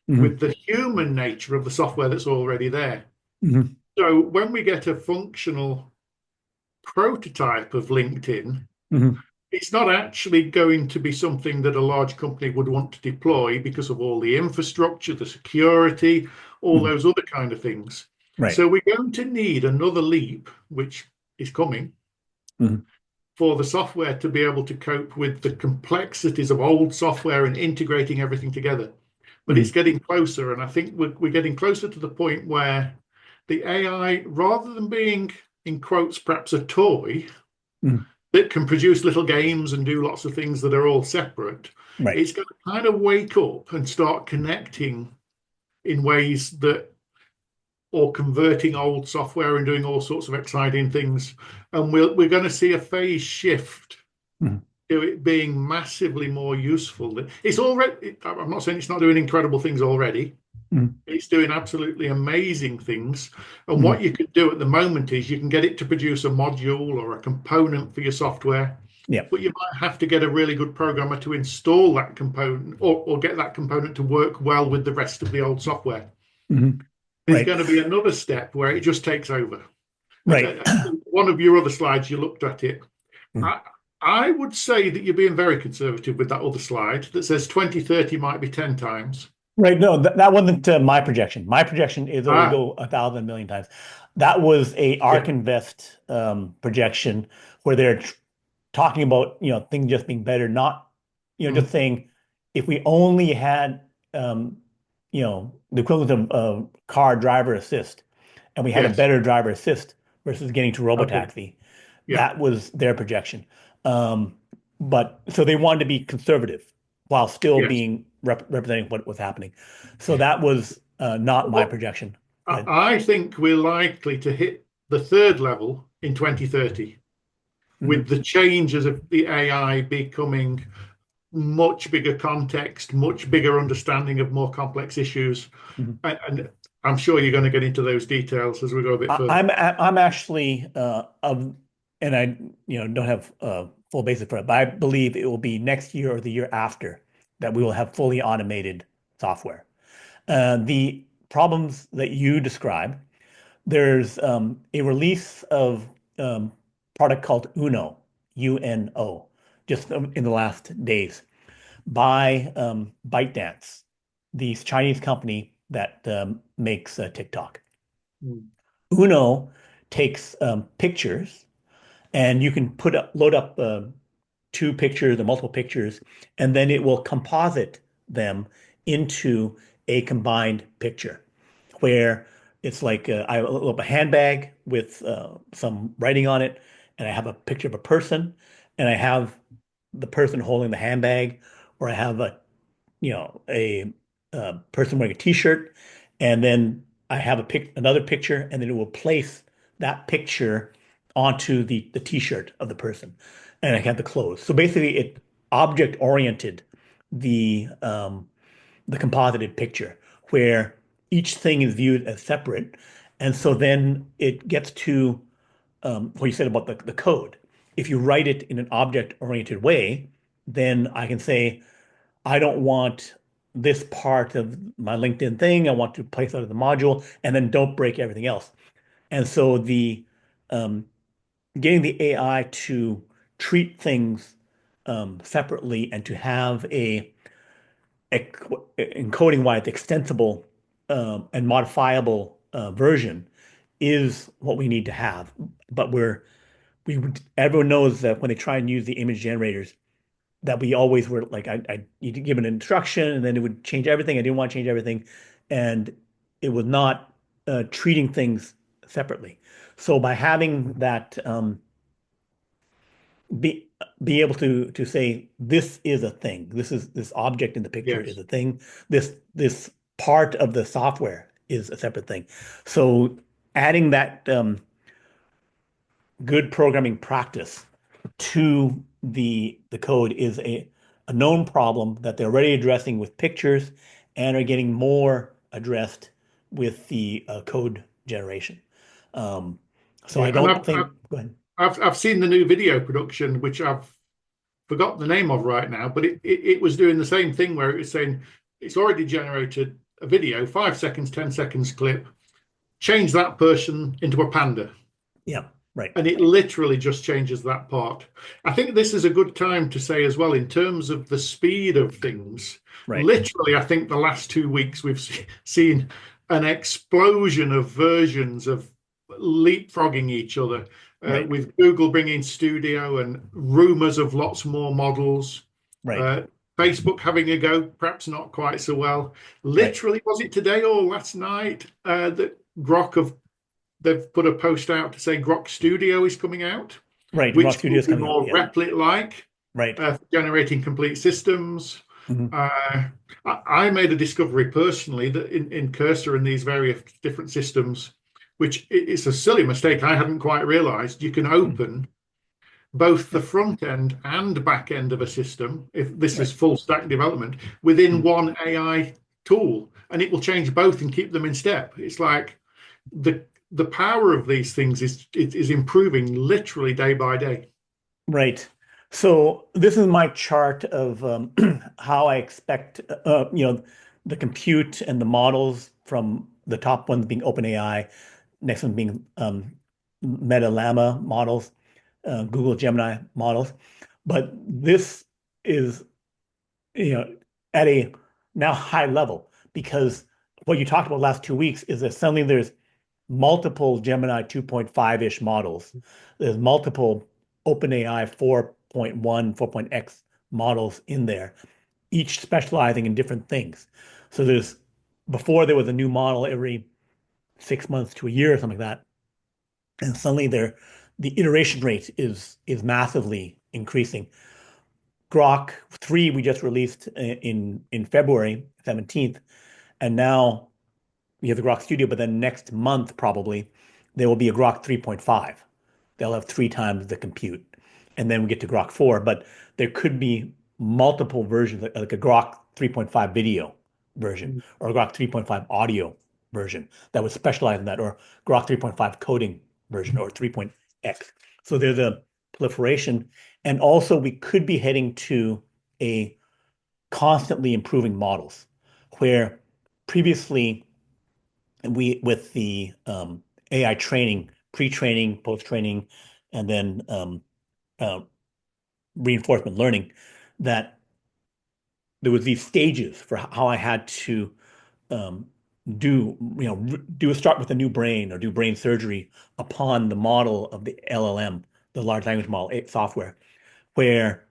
Mhm. with the human nature of the software that's already there. Mhm. So when we get a functional prototype of LinkedIn, Mhm. it's not actually going to be something that a large company would want to deploy because of all the infrastructure, the security, all Mhm. those other kind of things. Right. So we're going to need another leap, which is coming, Mhm. for the software to be able to cope with the complexities of old software and integrating everything together. But it's Mhm. getting closer, and I think we're getting closer to the point where the AI, rather than being, in quotes, perhaps a toy, Mhm. that can produce little games and do lots of things that are all separate, Right. it's going to kind of wake up and start connecting in ways that, or converting old software and doing all sorts of exciting things. And we're going to see a phase shift Mhm. to it being massively more useful. It's already, I'm not saying it's not doing incredible things already. Mhm. It's doing absolutely amazing things. And what Mhm. you can do at the moment is you can get it to produce a module or a component for your software, Yep. but you might have to get a really good programmer to install that component or get that component to work well with the rest of the old software. Mhm. There's Right. going to be another step where it just takes over. Right. One of your other slides, you looked at it. Mhm. I, I would say that you're being very conservative with that other slide that says 2030 might be 10 times. Right. No, that wasn't my projection. My projection is it'll Ah, go 1,000,000,000 times. That was a ARK yeah. Invest projection where they're talking about things just being better, not just Mm, saying if we only had the equivalent of car driver assist, and we had a yes. better driver assist versus getting to Okay. robotaxi, Yeah. That was their projection. Um, but so they wanted to be conservative while still Yes. being representing what was happening. So that was not my Well, projection. Go I ahead. I think we're likely to hit the third level in 2030 with Mhm. the changes of the AI becoming much bigger context, much bigger understanding of more complex issues. Mhm. And I'm sure you're going to get into those details as we go a bit I, further. I'm actually of, and I don't have full basis for it, but I believe it will be next year or the year after that we will have fully automated software. The problems that you describe, there's a release of um, product called Uno, UNO, just in the last days by ByteDance, the Chinese company that makes TikTok. Mm. Uno takes pictures, and you can load up two pictures or multiple pictures, and then it will composite them into a combined picture where it's like I load up a handbag with some writing on it, and I have a picture of a person, and I have the person holding the handbag, or I have a person wearing a t-shirt, and then I have another picture, and then it will place that picture onto the t-shirt of the person, and I have the clothes. So basically, it object oriented the composited picture where each thing is viewed as separate, and so then it gets to what you said about the code. If you write it in an object oriented way, then I can say I don't want this part of my LinkedIn thing. I want to place out of the module, and then don't break everything else. And so the um, getting the AI to treat things separately and to have a encoding wise extensible and modifiable version is what we need to have. But we everyone knows that when they try and use the image generators, that we always were like you give an instruction and then it would change everything. I didn't want to change everything, and it was not treating things separately. So by having that be be able to say this is a thing, this object in the picture is Yes. a thing, this part of the software is a separate thing. So adding that good programming practice to the code is a known problem that they're already addressing with pictures and are getting more addressed with the code generation. Um, so I Yeah. And don't think, go ahead. I've seen the new video production, which I've forgotten the name of right now, but it was doing the same thing where it was saying it's already generated a video, 5 seconds, 10 seconds clip, change that person into a panda. Yeah, right, And it literally just changes that part. I think this is a good time to say as well, in terms of the speed of things, right, literally, I think the last 2 weeks we've seen an explosion of versions of leapfrogging each other, right, with Google bringing Studio and rumors of lots more models. right, Uh, Facebook having a go, perhaps not quite so well. right, Literally, was it today or last night that Grok have they've put a post out to say Grok Studio is coming out, right. Rock which will Studio is be coming out. more Yeah, Replit-like, right. for generating complete systems. Mhm. Uh, I made a discovery personally that in Cursor and these various different systems, which it's a silly mistake I hadn't quite realized. You can Mhm. open both the Yep, front end and back end of a system, if this is right. full stack development, within Mhm. one AI tool, and it will change both and keep them in step. It's like the power of these things is improving literally day by day. Right. So this is my chart of how I expect the compute and the models from the top ones being OpenAI, next one being Meta Llama models, Google Gemini models. But this is at a now high level because what you talked about last 2 weeks is that suddenly there's multiple Gemini 2.5-ish models. There's multiple OpenAI 4.1, 4.x models in there, each specializing in different things. So before there was a new model every 6 months to a year or something like that. And suddenly the iteration rate is massively increasing. Grok 3 we just released in February 17th, and now we have the Grok Studio, but then next month probably there will be a Grok 3.5. They'll have three times the compute. And then we get to Grok 4, but there could be multiple versions, like a Grok 3.5 video version or a Grok 3.5 audio version that would specialize in that, or Grok 3.5 coding version or 3.x. So there's a proliferation. And also we could be heading to a constantly improving models where previously we with the AI training, pre-training, post-training, and then uh, reinforcement learning, that there was these stages for how I had to um, do a start with a new brain or do brain surgery upon the model of the LLM, the large language model software, where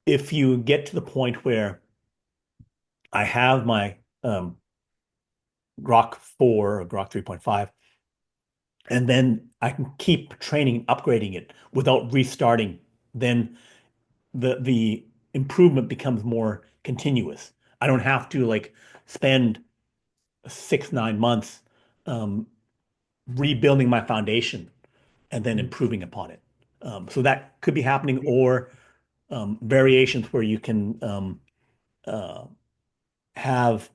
if you get to the point where I have my Grok 4 or Grok 3.5, and then I can keep training, upgrading it without restarting, then the improvement becomes more continuous. I don't have to like spend 6, 9 months um, rebuilding my foundation and then improving upon it. So that could be happening, or variations where you can uh, have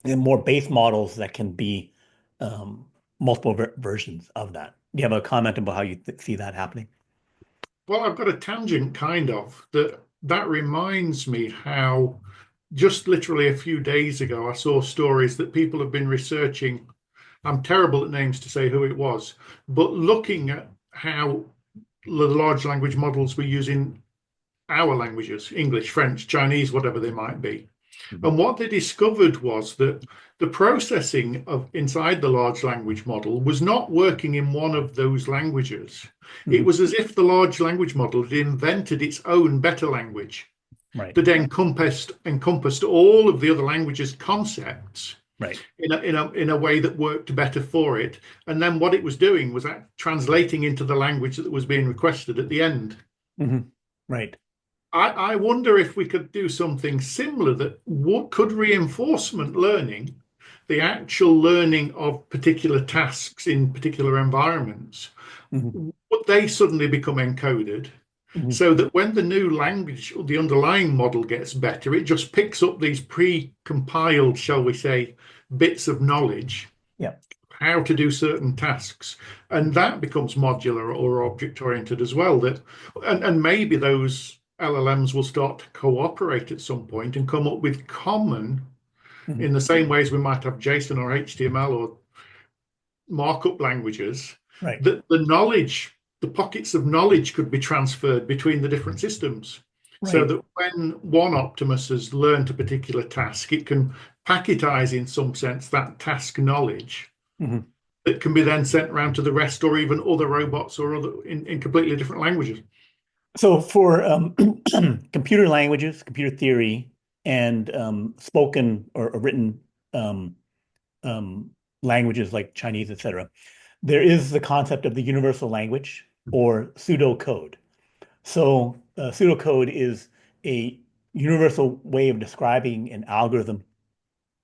more base models that can be um, multiple versions of that. Do you have a comment about how you see that happening? Well, I've got a tangent kind of that reminds me how just literally a few days ago I saw stories that people have been researching. I'm terrible at names to say who it was, but looking at how the large language models were using our languages, English, French, Chinese, whatever they might be. Mhm. And what they discovered was that the processing of inside the large language model was not working in one of those languages. It Mhm. was as if the large language model had invented its own better language Right, that encompassed all of the other languages' concepts right. in a way that worked better for it. And then what it was doing was translating into the language that was being requested at the end. Hmm. Right. I wonder if we could do something similar that what could reinforcement learning, the actual learning of particular tasks in particular environments, Hmm. would they suddenly become encoded Hmm. so that when the new language or the underlying model gets better, it just picks up these pre-compiled, shall we say, bits of knowledge, Yeah. how to do certain tasks, and that becomes modular or object oriented as well. And maybe those LLMs will start to cooperate at some point and come up with common, Hmm. in the same ways we might have JSON or HTML or markup languages, Right. that the knowledge, the pockets of knowledge could be transferred between the different systems. So Right. that when one Optimus has learned a particular task, it can packetize in some sense that task knowledge Hmm. that can be then sent around to the rest or even other robots or other in completely different languages. So for computer languages, computer theory, and spoken or written um, um, languages like Chinese, etc., there is the concept of the universal language or pseudocode. So pseudocode is a universal way of describing an algorithm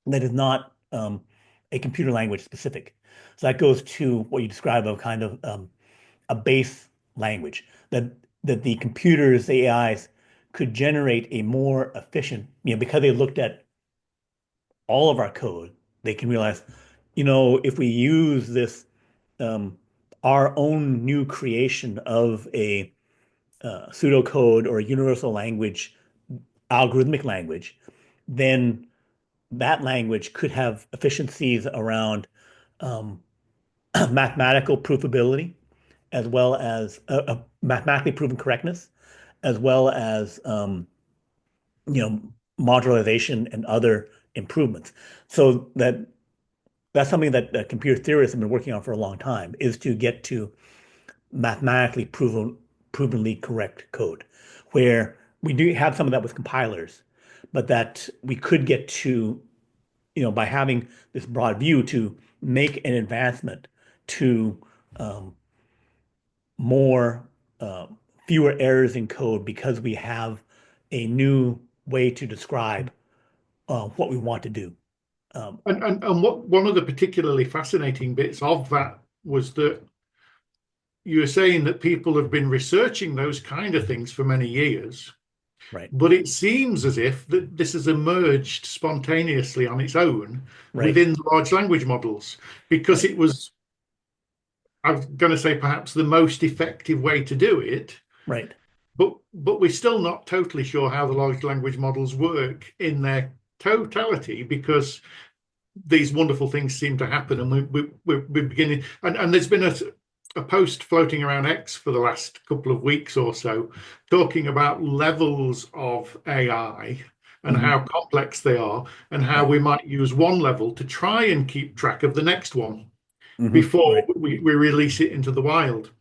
that is not a computer language specific. So that goes to what you describe of kind of a base language that the computers, the AIs, could generate a more efficient, because they looked at all of our code, they can realize, if we use this um, our own new creation of a pseudocode or a universal language, algorithmic language, then that language could have efficiencies around um, mathematical provability, as well as mathematically proven correctness, as well as you know modularization and other improvements. So that's something that computer theorists have been working on for a long time, is to get to mathematically provenly correct code, where we do have some of that with compilers, but that we could get to, by having this broad view, to make an advancement to um, more uh, fewer errors in code because we have a new way to describe what we want to do. Um, And what one of the particularly fascinating bits of that was that you were saying that people have been researching those kind of things for many years, right, but it seems as if that this has emerged spontaneously on its own right, within the large language models because right, it was, I was going to say, perhaps the most effective way to do it. right, But we're still not totally sure how the large language models work in their totality because these wonderful things seem to happen, and we're beginning. And there's been a post floating around X for the last couple of weeks or so, talking about levels of AI and hmm how complex they are, and how right, we might use one level to try and keep track of the next one before right, we release it into the wild.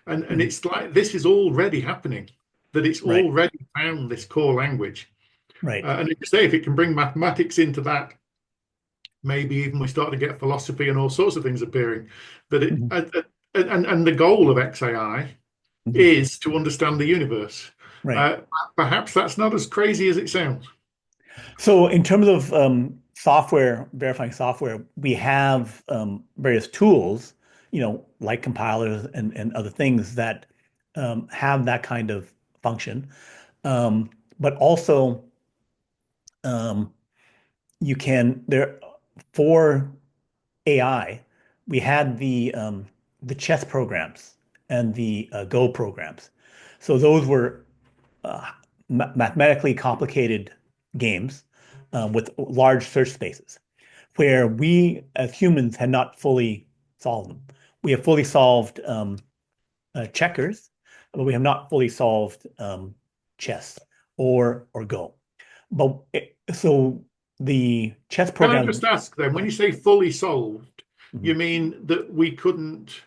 And hmm it's like this is already happening, that it's right, already found this core language. right, And if you say if it can bring mathematics into that, maybe even we start to get philosophy and all sorts of things appearing. That it hmm and the goal of XAI hmm is to understand the universe. right. Uh, Perhaps that's not as crazy as it sounds. So in terms of software, verifying software, we have various tools, like compilers and other things that have that kind of function. But also, um, there for AI, we had the chess programs and the Go programs. So those were uh, mathematically complicated games with large search spaces where we as humans had not fully solved them. We have fully solved checkers, but we have not fully solved chess or Go. So the chess Can I program, just ask then, go when you ahead. say fully solved, you Mhm. mean that we couldn't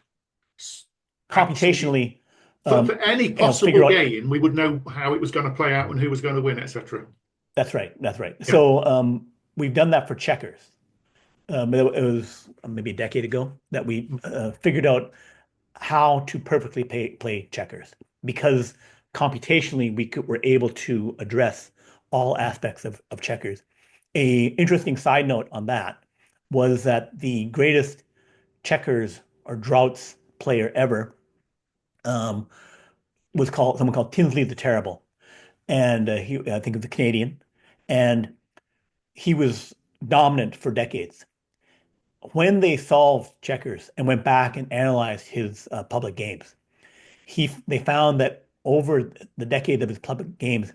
actually, Computationally, for any figure possible out. game, we would know how it was going to play out and who was going to win, etc. That's right. That's right. Yeah. So we've done that for checkers. It was maybe a decade ago that we figured out how to perfectly play checkers because computationally were able to address all aspects of checkers. A interesting side note on that was that the greatest checkers or draughts player ever um, was called someone called Tinsley the Terrible, and I think it was a Canadian, and he was dominant for decades. When they solved checkers and went back and analyzed his public games, they found that over the decade of his public games,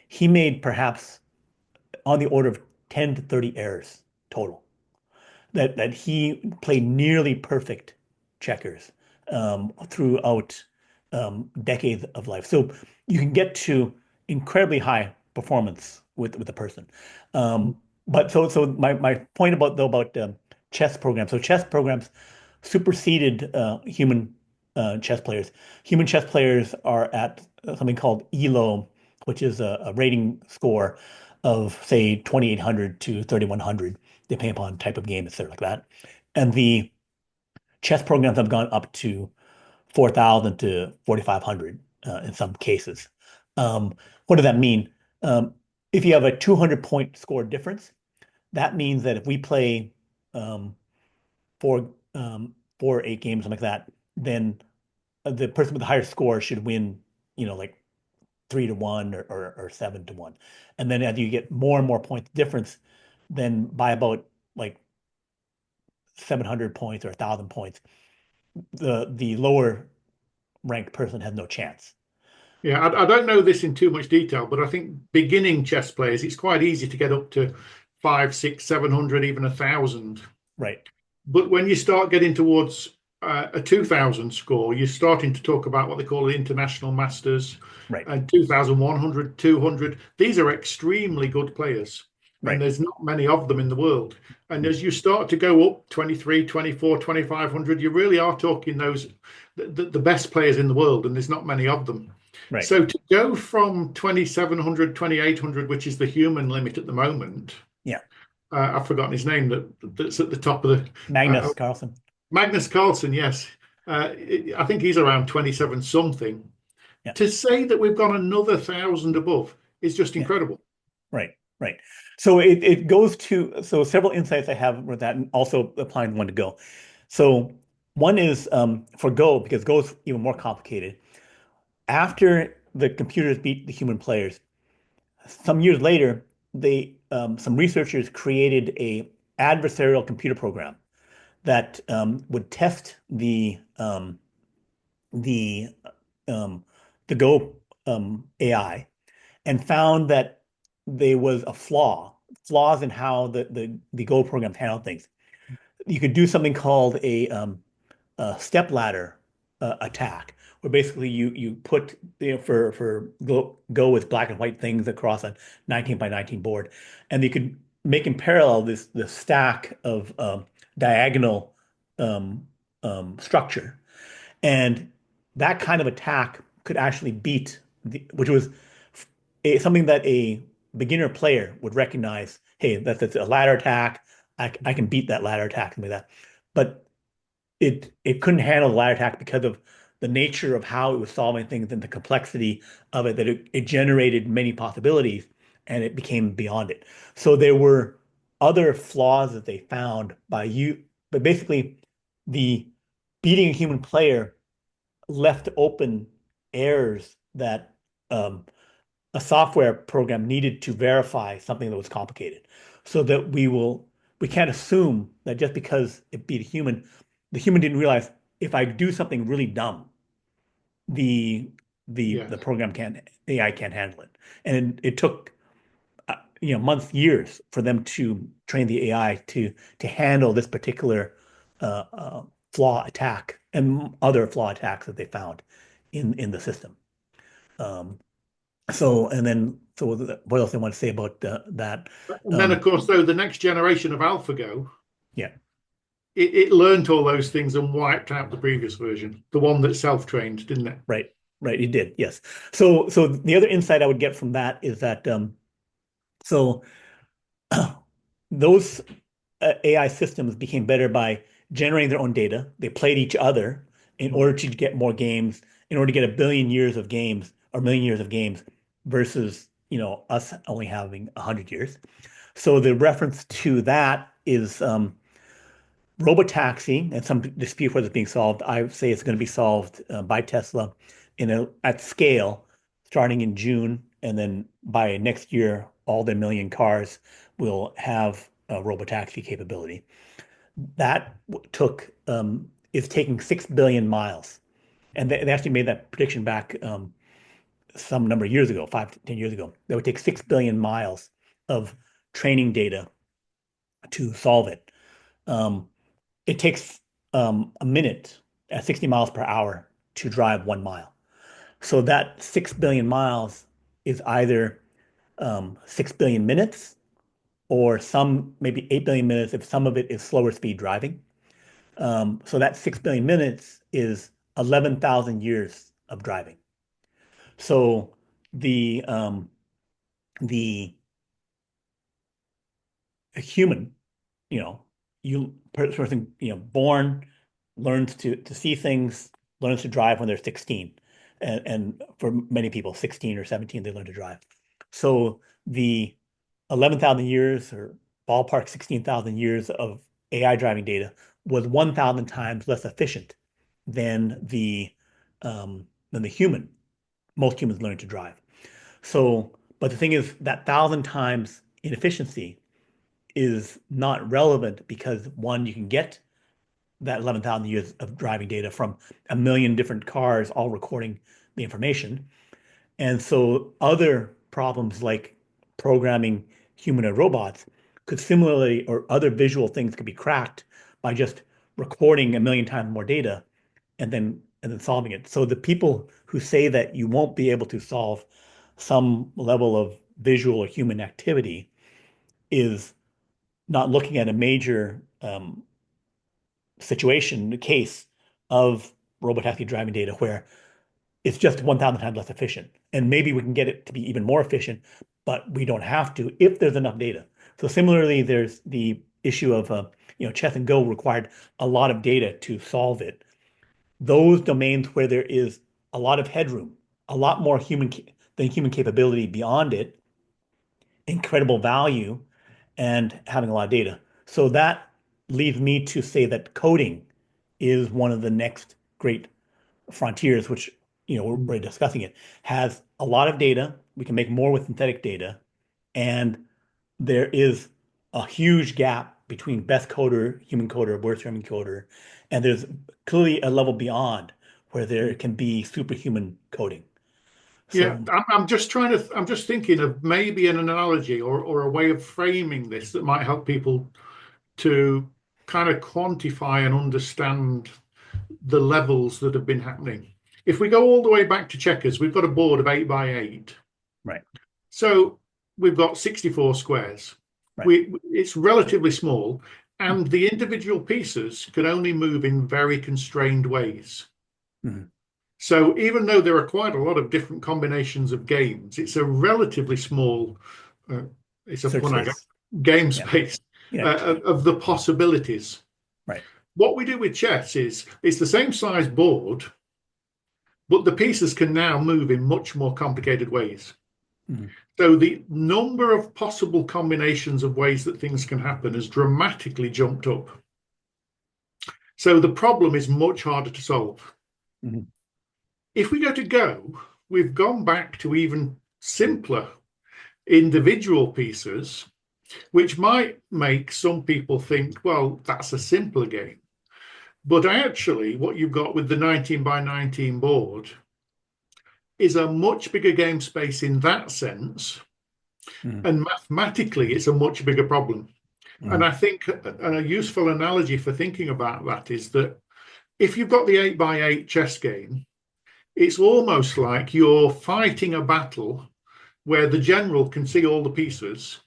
he made perhaps on the order of 10 to 30 errors total. That he played nearly perfect checkers throughout decades of life. So you can get to incredibly high performance with a person. But my point about chess programs. So chess programs superseded human chess players. Human chess players are at something called ELO, which is a rating score of say 2,800 to 3,100, depending upon type of game, etc., like that. And the chess programs have gone up to 4,000 to 4,500 in some cases. Um, what does that mean? If you have a 200-point score difference, that means that if we play um, four, 8 games, something like that, then the person with the higher score should win, like 3-1 or 7-1. And then as you get more and more points difference, then by about like 700 points or 1,000 points, the lower ranked person has no chance. Yeah, I don't know this in too much detail, but I think beginning chess players, it's quite easy to get up to five, six, 700, even 1,000. Right, But when you start getting towards a 2,000 score, you're starting to talk about what they call the international masters right, and 2,100, 200. These are extremely good players, and right. there's not many of them in the world. And Mhm. as you start to go up 23, 24, 2,500, you really are talking the best players in the world, and there's not many of them. Right. So to go from 2,700, 2,800, which is the human limit at the moment, Yeah. I've forgotten his name, that's at the top of the Magnus Carlsen. Magnus Carlsen, yes. I think he's around 27 something. Yeah, To say that we've gone another 1,000 above is just yeah, incredible. right, right. So it goes to so several insights I have with that, and also applying one to Go. So one is for Go because Go is even more complicated. After the computers beat the human players, some years later, they some researchers created a adversarial computer program that would test the um, the Go AI and found that there was flaws in how the Go programs handle things. You could do something called a step ladder attack, where basically you put for Go with black and white things across a 19 by 19 board, and you could make in parallel this stack of diagonal um, structure, and that kind of attack could actually beat which was something that a beginner player would recognize. Hey, that's a ladder attack. I can beat that ladder attack and like that, but it couldn't handle the ladder attack because of the nature of how it was solving things and the complexity of it, that it generated many possibilities and it became beyond it. So there were other flaws that they found by you, but basically the beating a human player left open errors that um, a software program needed to verify something that was complicated. So that we can't assume that just because it beat a human, the human didn't realize if I do something really dumb, the Yeah. the program can't AI can't handle it. And it took months, years for them to train the AI to handle this particular flaw attack and other flaw attacks that they found in the system. Um, what else I want to say about that? And then, of Um, course, though, the next generation of AlphaGo, yeah, it learned all those things and wiped out the previous version, the one that self-trained, didn't it? right, right, it did. Yes. So the other insight I would get from that is that so those AI systems became better by generating their own data. They played each other in Mm. order to get more games, in order to get a billion years of games or a million years of games versus, us only having 100 years. So the reference to that is robotaxi and some dispute whether it's being solved. I say it's going to be solved by Tesla at scale starting in June, and then by next year, all the million cars will have robotaxi capability. That took is taking 6 billion miles, and they actually made that prediction back some number of years ago, 5 to 10 years ago. That would take 6 billion miles of training data to solve it. Um, it takes a minute at 60 miles per hour to drive 1 mile. So that 6 billion miles is either 6 billion minutes or some maybe 8 billion minutes if some of it is slower speed driving. So that 6 billion minutes is 11,000 years of driving. So the the human, you know, person, born learns to see things, learns to drive when they're 16. And for many people, 16 or 17, they learn to drive. So the 11,000 years or ballpark 16,000 years of AI driving data was 1,000 times less efficient than the human, most humans learn to drive. So, but the thing is that 1,000 times inefficiency is not relevant because one, you can get that 11,000 years of driving data from a million different cars all recording the information. And so other problems like programming humanoid robots could similarly, or other visual things could be cracked by just recording a million times more data and then solving it. So the people who say that you won't be able to solve some level of visual or human activity is not looking at a major situation, the case of robotaxi driving data where it's just 1,000 times less efficient. And maybe we can get it to be even more efficient, but we don't have to if there's enough data. So similarly, there's the issue of, chess and Go required a lot of data to solve it. those domains where there is a lot of headroom, a lot more than human capability beyond it, incredible value, and having a lot of data. So that leads me to say that coding is one of the next great frontiers, which, we're discussing it, has a lot of data. We can make more with synthetic data. And there is a huge gap between best coder, human coder, worst human coder. And there's clearly a level beyond where there can be superhuman coding. Yeah, So, I'm just thinking of maybe an analogy or a way of framing this that might help people to kind of quantify and understand the levels that have been happening. If we go all the way back to checkers, we've got a board of 8 by 8. right, So we've got 64 squares. right. It's relatively small, and the individual pieces can only move in very constrained ways. Mhm. So even though there are quite a lot of different combinations of games, it's a relatively small, uh, it's a Search pun, I guess, space. game Yeah, space yeah, of the possibilities. right. What we do with chess is it's the same size board, but the pieces can now move in much more complicated ways. Mhm. So the number of possible combinations of ways that things can happen has dramatically jumped up. So the problem is much harder to solve. Mhm. If we go to Go, we've gone back to even simpler individual pieces, which might make some people think, well, that's a simpler game. But actually, what you've got with the 19 by 19 board is a much bigger game space in that sense. Mhm. And mathematically, it's a much bigger problem. And Mhm. I think a useful analogy for thinking about that is that if you've got the 8 by 8 chess game, it's almost like you're fighting a battle where the general can see all the pieces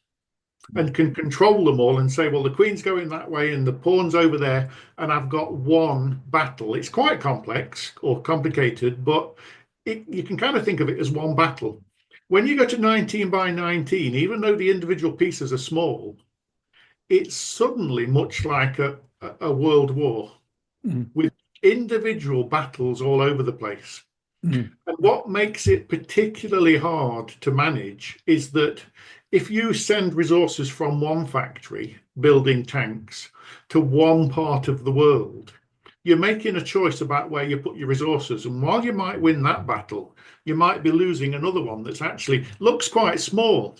and can control them all and say, well, the queen's going that way and the pawn's over there, and I've got one battle. It's quite complex or complicated, but you can kind of think of it as one battle. When you go to 19 by 19, even though the individual pieces are small, it's suddenly much like a world war Mhm. with individual battles all over the place. Mhm. And what makes it particularly hard to manage is that if you send resources from one factory building tanks to one part of the world, you're making a choice about where you put your resources. And while you might win that battle, you might be losing another one that's actually looks quite small,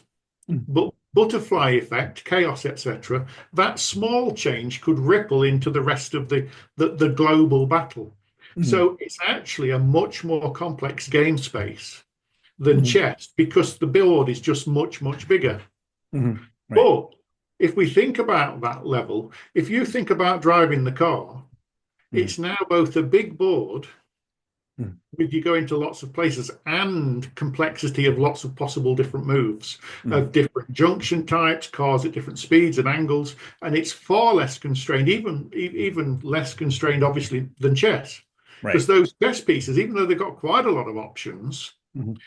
Mhm. but butterfly effect, chaos, etc., that small change could ripple into the rest of the global battle. Mhm. So it's actually a much more complex game space than Mhm. chess because the board is just much, much bigger. Mhm. Right. But if we think about that level, if you think about driving the car, Mhm. it's now both a big board Mhm. with you going to lots of places and complexity of lots of possible different moves Mhm. of different junction types, cars at different speeds and angles, and it's far less constrained, even less constrained, obviously, than chess. Because Right. those chess pieces, even though they've got quite a lot of options, Mhm.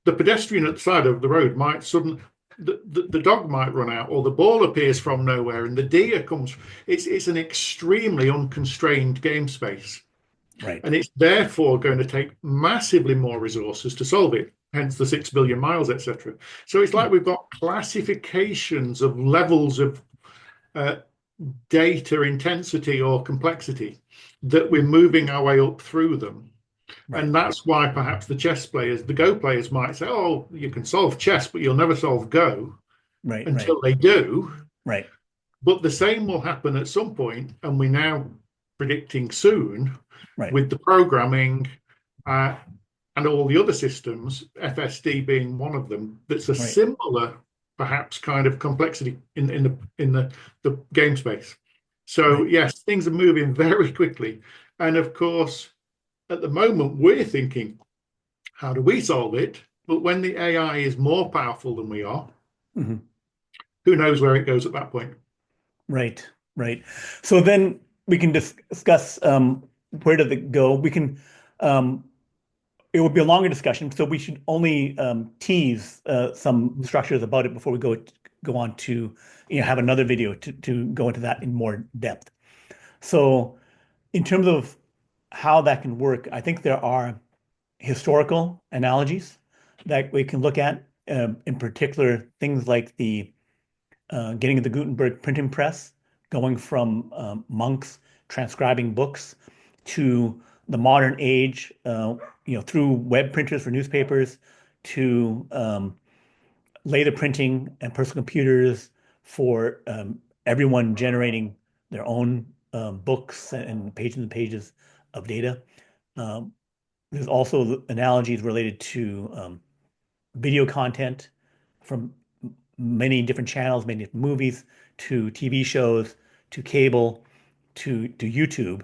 the pedestrian at the side of the road might suddenly the dog might run out or the ball appears from nowhere and the deer comes. It's an extremely unconstrained game space. Right. And it's therefore going to take massively more resources to solve it, hence the 6 billion miles, etc. So it's like Mhm. we've got classifications of levels of uh, data intensity or complexity that we're moving our way up through them. Right. And that's why perhaps the chess players, the Go players might say, oh, you can solve chess, but you'll never solve Go Right. Right. until they do. Right. But the same will happen at some point, and we're now predicting soon Right. with the programming uh, and all the other systems, FSD being one of them, that's a Right. similar, perhaps, kind of complexity in the game space. So Right. yes, things are moving very quickly, and of course, at the moment, we're thinking, how do we solve it? But when the AI is more powerful than we are, Mhm. who knows where it goes at that point? Right. Right. So then we can discuss where does it go? We can um, it would be a longer discussion, so we should only tease some structures about it before we go on to have another video to go into that in more depth. So in terms of how that can work, I think there are historical analogies that we can look at, in particular, things like the getting the Gutenberg printing press, going from monks transcribing books to the modern age, through web printers for newspapers to laser printing and personal computers for everyone generating their own books and pages of data. Um, there's also analogies related to video content from many different channels, many different movies, to TV shows, to cable, to YouTube,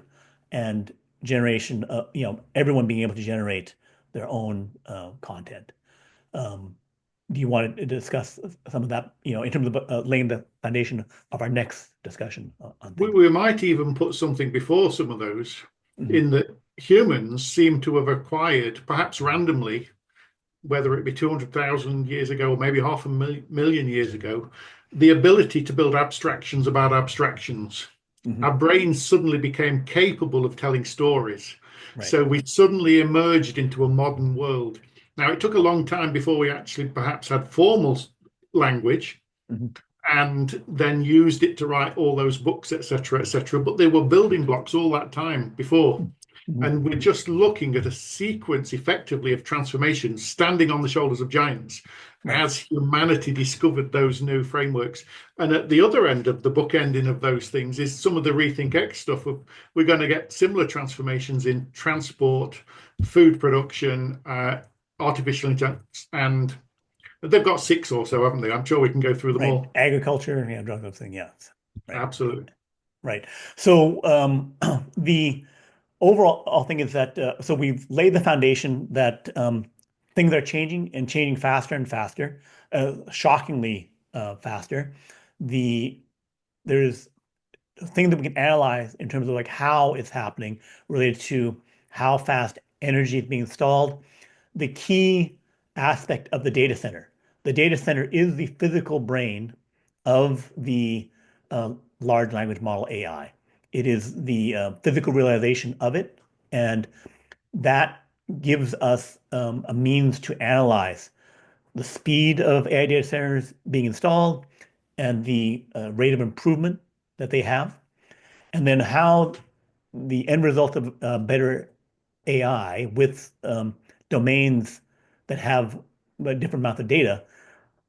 and generation. Everyone being able to generate their own content. Um, do you want to discuss some of that, in terms of laying the foundation of our next discussion on We, things? we might even put something before some of those, Mhm, in that humans seem to have acquired, perhaps randomly, whether it be 200,000 years ago or maybe half a million years ago, the ability to build abstractions about abstractions. mhm. Our brains suddenly became capable of telling stories. Right. So we suddenly emerged into a modern world. Now, it took a long time before we actually perhaps had formal language Mhm, and then used it to write all those books, etc., etc. But they were building blocks all that time before. mhm. And we're just looking at a sequence effectively of transformations standing on the shoulders of giants Right. as humanity discovered those new frameworks. And at the other end of the bookending of those things is some of the Rethink X stuff. We're going to get similar transformations in transport, food production, artificial intelligence, and they've got six or so, haven't they? I'm sure we can go through them Right. all. Agriculture, yeah, drug thing, yeah. Right. Absolutely. Right. So the overall thing is that so we've laid the foundation that things are changing and changing faster and faster, shockingly faster. The there's things that we can analyze in terms of like how it's happening related to how fast energy is being installed. The key aspect of the data center. The data center is the physical brain of the large language model AI. It is the physical realization of it, and that gives us a means to analyze the speed of AI data centers being installed and the rate of improvement that they have, and then how the end result of better AI with domains that have a different amount of data,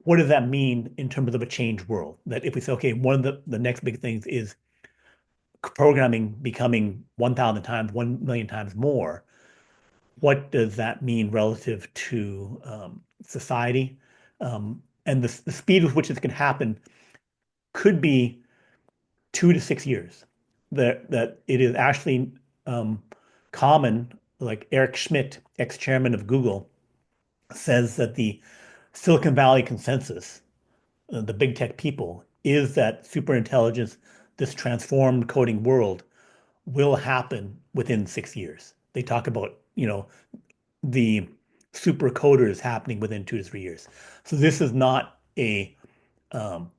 what does that mean in terms of a changed world? That if we say, okay, one of the next big things is programming becoming 1,000 times, 1 million times more, what does that mean relative to society? And the speed with which this can happen could be 2 to 6 years. That it is actually um, common, like Eric Schmidt, ex-chairman of Google, says that the Silicon Valley consensus, the big tech people, is that superintelligence, this transformed coding world, will happen within 6 years. They talk about, the super coders happening within 2 to 3 years. So this is not a um,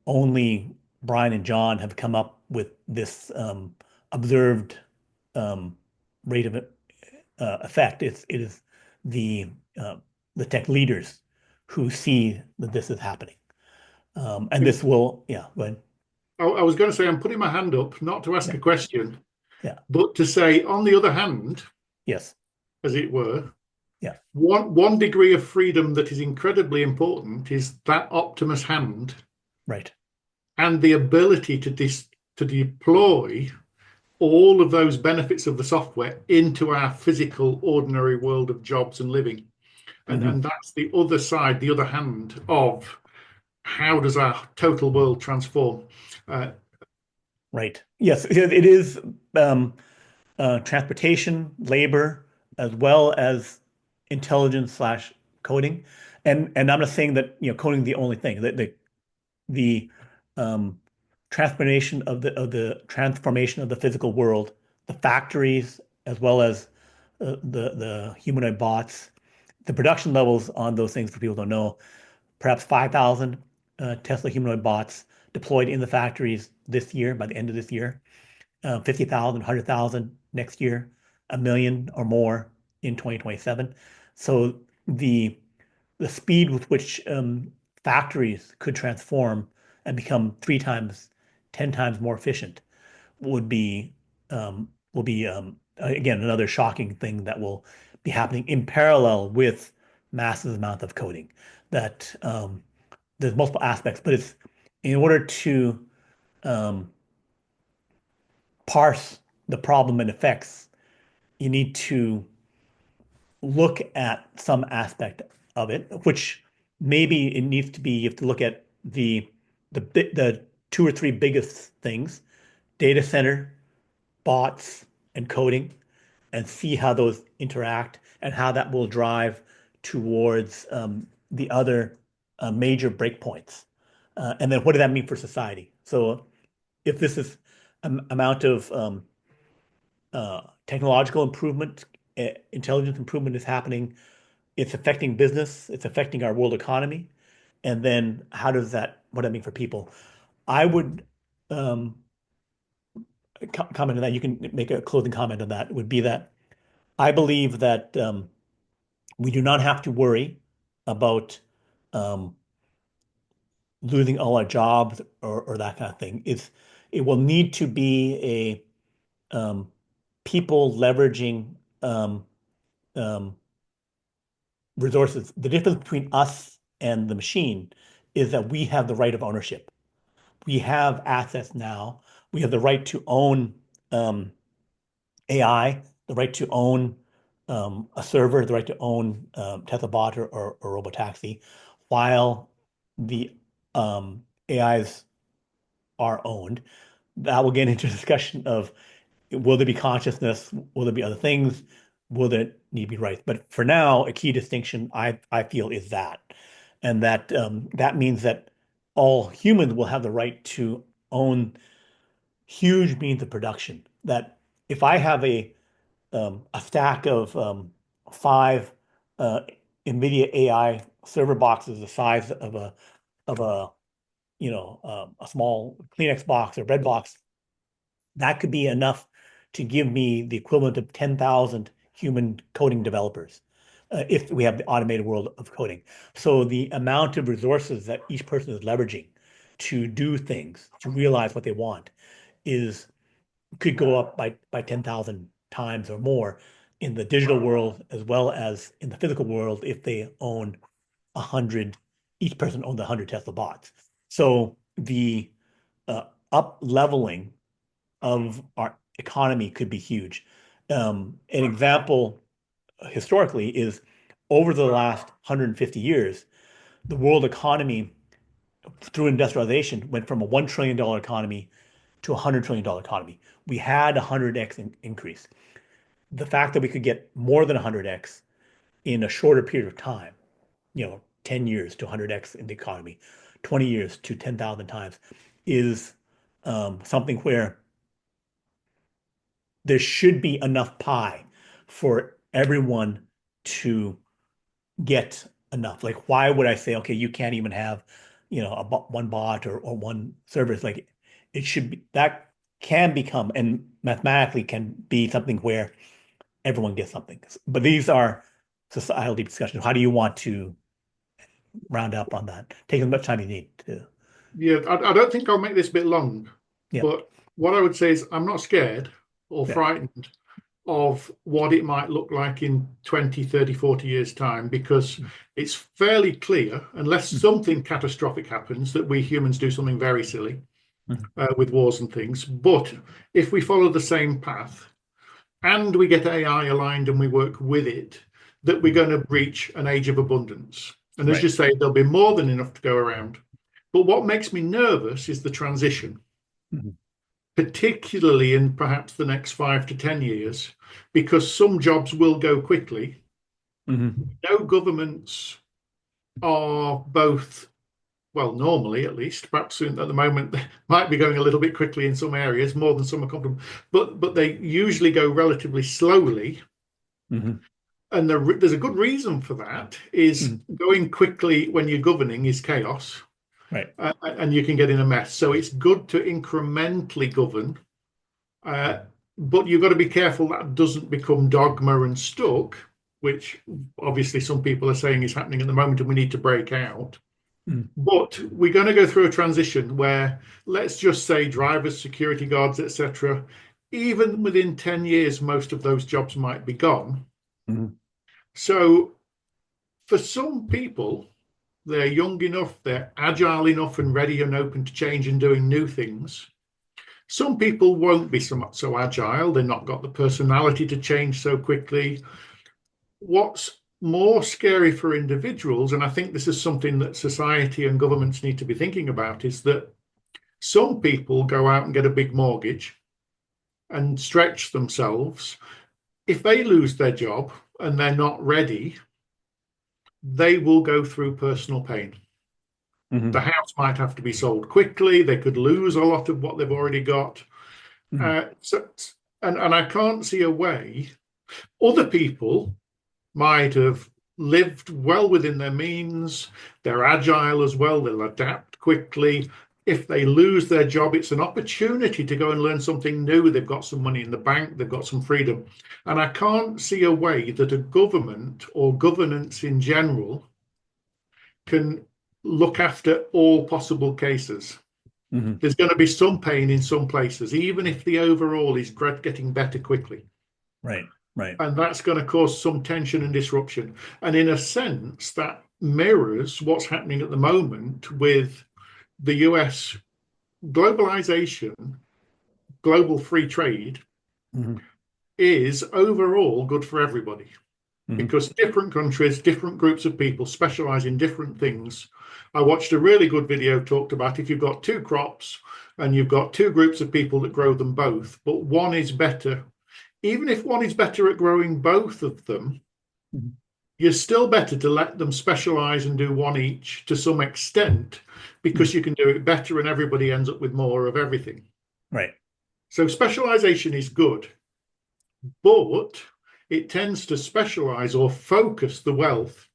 only Brian and John have come up with this observed um, rate of effect. It is the uh, the tech leaders who see that this is happening, and this will, yeah, go ahead. I was going to say, I'm putting my hand up, not to ask Yeah, a question, yeah, but to say, on the other hand, yes, as it were, yeah, one degree of freedom that is incredibly important is that Optimus hand right. and the ability to deploy all of those benefits of the software into our physical, ordinary world of jobs and living. And Hmm. that's the other side, the other hand of how does our total world transform? Uh, Right. Yes, it is transportation, labor, as well as intelligence slash coding. And I'm not saying that, coding is the only thing. The um, transformation of the physical world, the factories, as well as the humanoid bots, the production levels on those things for people who don't know, perhaps 5,000 Tesla humanoid bots deployed in the factories this year, by the end of this year. 50,000, 100,000 next year, a million or more in 2027. So the speed with which factories could transform and become 3 times, 10 times more efficient would be again another shocking thing that will be happening in parallel with massive amount of coding. That there's multiple aspects, but it's in order to um, parse the problem and effects, you need to look at some aspect of it, which maybe it needs to be, you have to look at the 2 or 3 biggest things, data center, bots, and coding, and see how those interact and how that will drive towards the other major breakpoints. And then what does that mean for society? So if this is amount of technological improvement, intelligence improvement is happening, it's affecting business, it's affecting our world economy. And then what does that mean for people? I would comment on that. You can make a closing comment on that. Would be that I believe that we do not have to worry about um, losing all our jobs or that kind of thing. It will need to be a people leveraging um, um, resources. The difference between us and the machine is that we have the right of ownership. We have assets now. We have the right to own um, AI, the right to own a server, the right to own Tesla Bot or Robotaxi, while the AIs are owned. That will get into a discussion of will there be consciousness? Will there be other things? Will there need to be rights? But for now, a key distinction I feel is that, and that means that all humans will have the right to own huge means of production. That if I have a stack of 5 uh, NVIDIA AI server boxes the size of a a small Kleenex box or bread box, that could be enough to give me the equivalent of 10,000 human coding developers if we have the automated world of coding. So the amount of resources that each person is leveraging to do things, to realize what they want, is could go up by 10,000 times or more in the digital world as well as in the physical world if they own 100, each person owns 100 Tesla bots. So the up leveling of our economy could be huge. An example historically is over the last 150 years, the world economy through industrialization went from a $1 trillion economy to a $100 trillion economy. We had a 100x increase. The fact that we could get more than 100x in a shorter period of time, 10 years to 100x in the economy, 20 years to 10,000 times, is something where there should be enough pie for everyone to get enough. Like, why would I say, okay, you can't even have, one bot or one service? Like, it should be that can become and mathematically can be something where everyone gets something. But these are societal discussions. How do you want to round up on that? Take as much time you need to. Yeah, I don't think I'll make this a bit long, Yeah, but what I would say is I'm not scared or yeah, frightened of what it might look like in 20, 30, 40 years' time, because it's fairly clear, unless something catastrophic happens, that we humans do something very silly Mhm. with wars and things. But if we follow the same path and we get AI aligned and we work with it, that we're going to reach an age of abundance. And as Right. you say, there'll be more than enough to go around. But what makes me nervous is the transition, Mhm. particularly in perhaps the next 5 to 10 years, because some jobs will go quickly. Mhm. No governments are both, well, normally at least, perhaps at the moment, they might be going a little bit quickly in some areas, more than some are comfortable, but they usually go relatively slowly. Mhm. And there's a good reason for that, is Mhm. going quickly when you're governing is chaos, Right. and you can get in a mess. So it's good to incrementally govern Uh, but you've got to be careful that doesn't become dogma and stuck, which obviously some people are saying is happening at the moment, and we need to break out. Mm, But we're going to go through a transition where, let's just say, drivers, security guards, etc., even within 10 years, most of those jobs might be gone. mm, So for some people, they're young enough, they're agile enough and ready and open to change and doing new things. Some people won't be so agile. They've not got the personality to change so quickly. What's more scary for individuals, and I think this is something that society and governments need to be thinking about, is that some people go out and get a big mortgage and stretch themselves. If they lose their job and they're not ready, they will go through personal pain. The mm, house might have to be sold quickly. They could lose a lot of what they've already got. mm, So, and I can't see a way. Other people might have lived well within their means. They're agile as well. They'll adapt quickly. If they lose their job, it's an opportunity to go and learn something new. They've got some money in the bank, they've got some freedom. And I can't see a way that a government or governance in general can look after all possible cases. mm. There's going to be some pain in some places, even if the overall is getting better quickly. Right, right. And that's going to cause some tension and disruption. And in a sense, that mirrors what's happening at the moment with the US globalization, global free trade Mm, is overall good for everybody mm, because different countries, different groups of people specialize in different things. I watched a really good video talked about if you've got two crops and you've got two groups of people that grow them both, but one is better. Even if one is better at growing both of them, mm. you're still better to let them specialize and do one each to some extent Mm. because you can do it better and everybody ends up with more of everything. Right. So specialization is good, but it tends to specialize or focus the wealth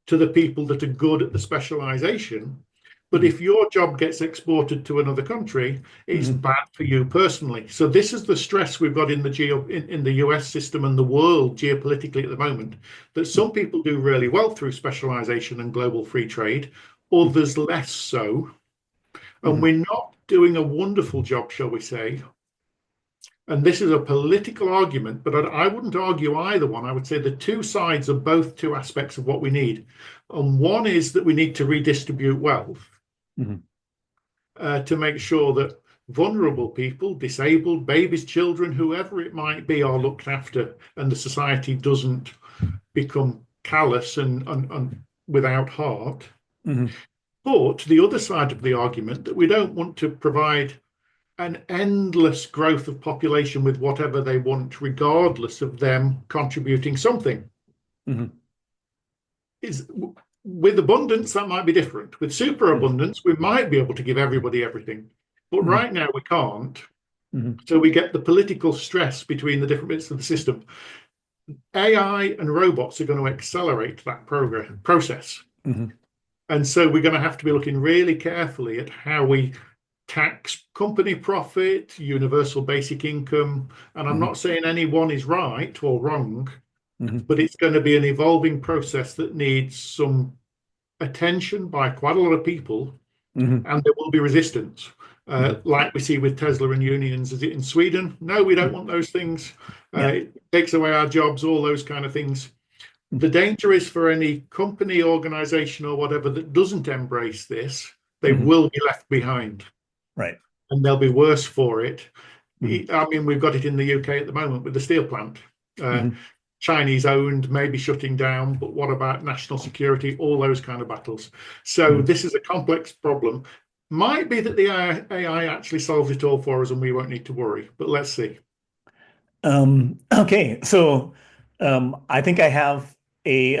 to the people that are good at the specialization. But Mm, if your job gets exported to another country, it's mm, bad for you personally. So this is the stress we've got in in the US system and the world geopolitically at the moment, that mm, some people do really well through specialization and global free trade, mm, others less so. And mm, we're not doing a wonderful job, shall we say. And this is a political argument, but I wouldn't argue either one. I would say the two sides are both two aspects of what we need. And one is that we need to redistribute wealth mm, to make sure that vulnerable people, disabled, babies, children, whoever it might be, are looked after and the society doesn't become callous and without heart. mm, But the other side of the argument that we don't want to provide an endless growth of population with whatever they want, regardless of them contributing something. mm, Is with abundance, that might be different. With mm, superabundance, we might be able to give everybody everything. But mm, right now we can't. mm, So we get the political stress between the different bits of the system. AI and robots are going to accelerate that process. mm, And so we're going to have to be looking really carefully at how we tax company profit, universal basic income. And I'm mm, not saying any one is right or wrong, mm, but it's going to be an evolving process that needs some attention by quite a lot of people, mm, and there will be resistance. mm, Like we see with Tesla and unions, is it in Sweden? No, we don't mm. want those things. Yeah. It takes away our jobs, all those kind of things. The Mm, danger is for any company, organization, or whatever that doesn't embrace this, they mm. will be left behind Right. and they'll be worse for it. Mm, I mean, we've got it in the UK at the moment with the steel plant. Uh, mm, Chinese owned, maybe shutting down, but what about national security? All those kind of battles. So mm. this is a complex problem. Might be that the AI actually solves it all for us and we won't need to worry, but let's see. Okay, so I think I have a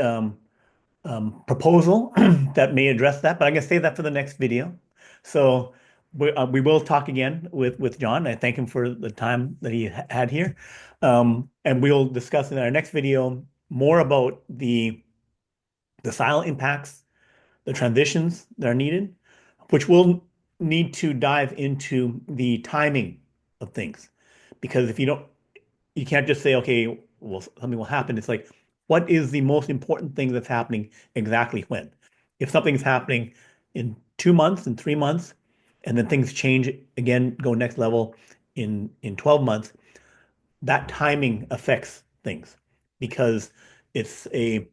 proposal that may address that, but I'm going to save that for the next video. So we will talk again with John. I thank him for the time that he had here, and we'll discuss in our next video more about the silent impacts, the transitions that are needed, which will need to dive into the timing of things. Because if you don't, you can't just say, okay, well, something will happen. It's like, what is the most important thing that's happening exactly when? If something's happening in 2 months, in 3 months, and then things change again, go next level in 12 months, that timing affects things because it's a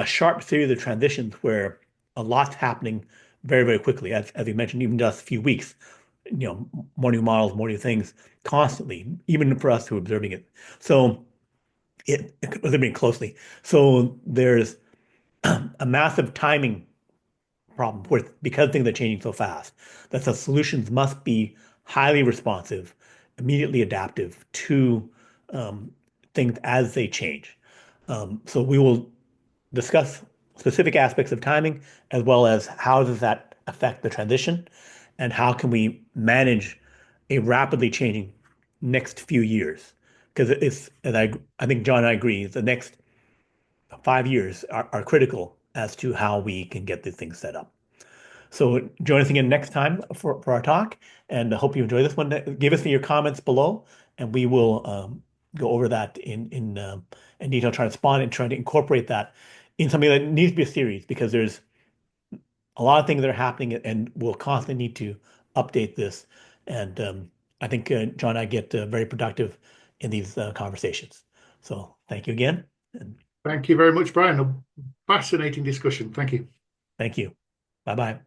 sharp series of transitions where a lot's happening very, very quickly. As you mentioned, even just a few weeks, more new models, more new things constantly, even for us who are observing it. So observing it closely. So there's a massive timing problem with because things are changing so fast that the solutions must be highly responsive, immediately adaptive to um, things as they change. So we will discuss specific aspects of timing as well as how does that affect the transition and how can we manage a rapidly changing next few years. Because it's, and I think John and I agree, the next 5 years are critical as to how we can get these things set up. So join us again next time for our talk, and I hope you enjoy this one. Give us your comments below, and we will go over that in detail, try to spawn and try to incorporate that in something that needs to be a series because there's a lot of things that are happening, and we'll constantly need to update this. And I think John and I get very productive in these conversations. So thank you again, and Thank you very much, Brian. A fascinating discussion. Thank you. thank you. Bye bye.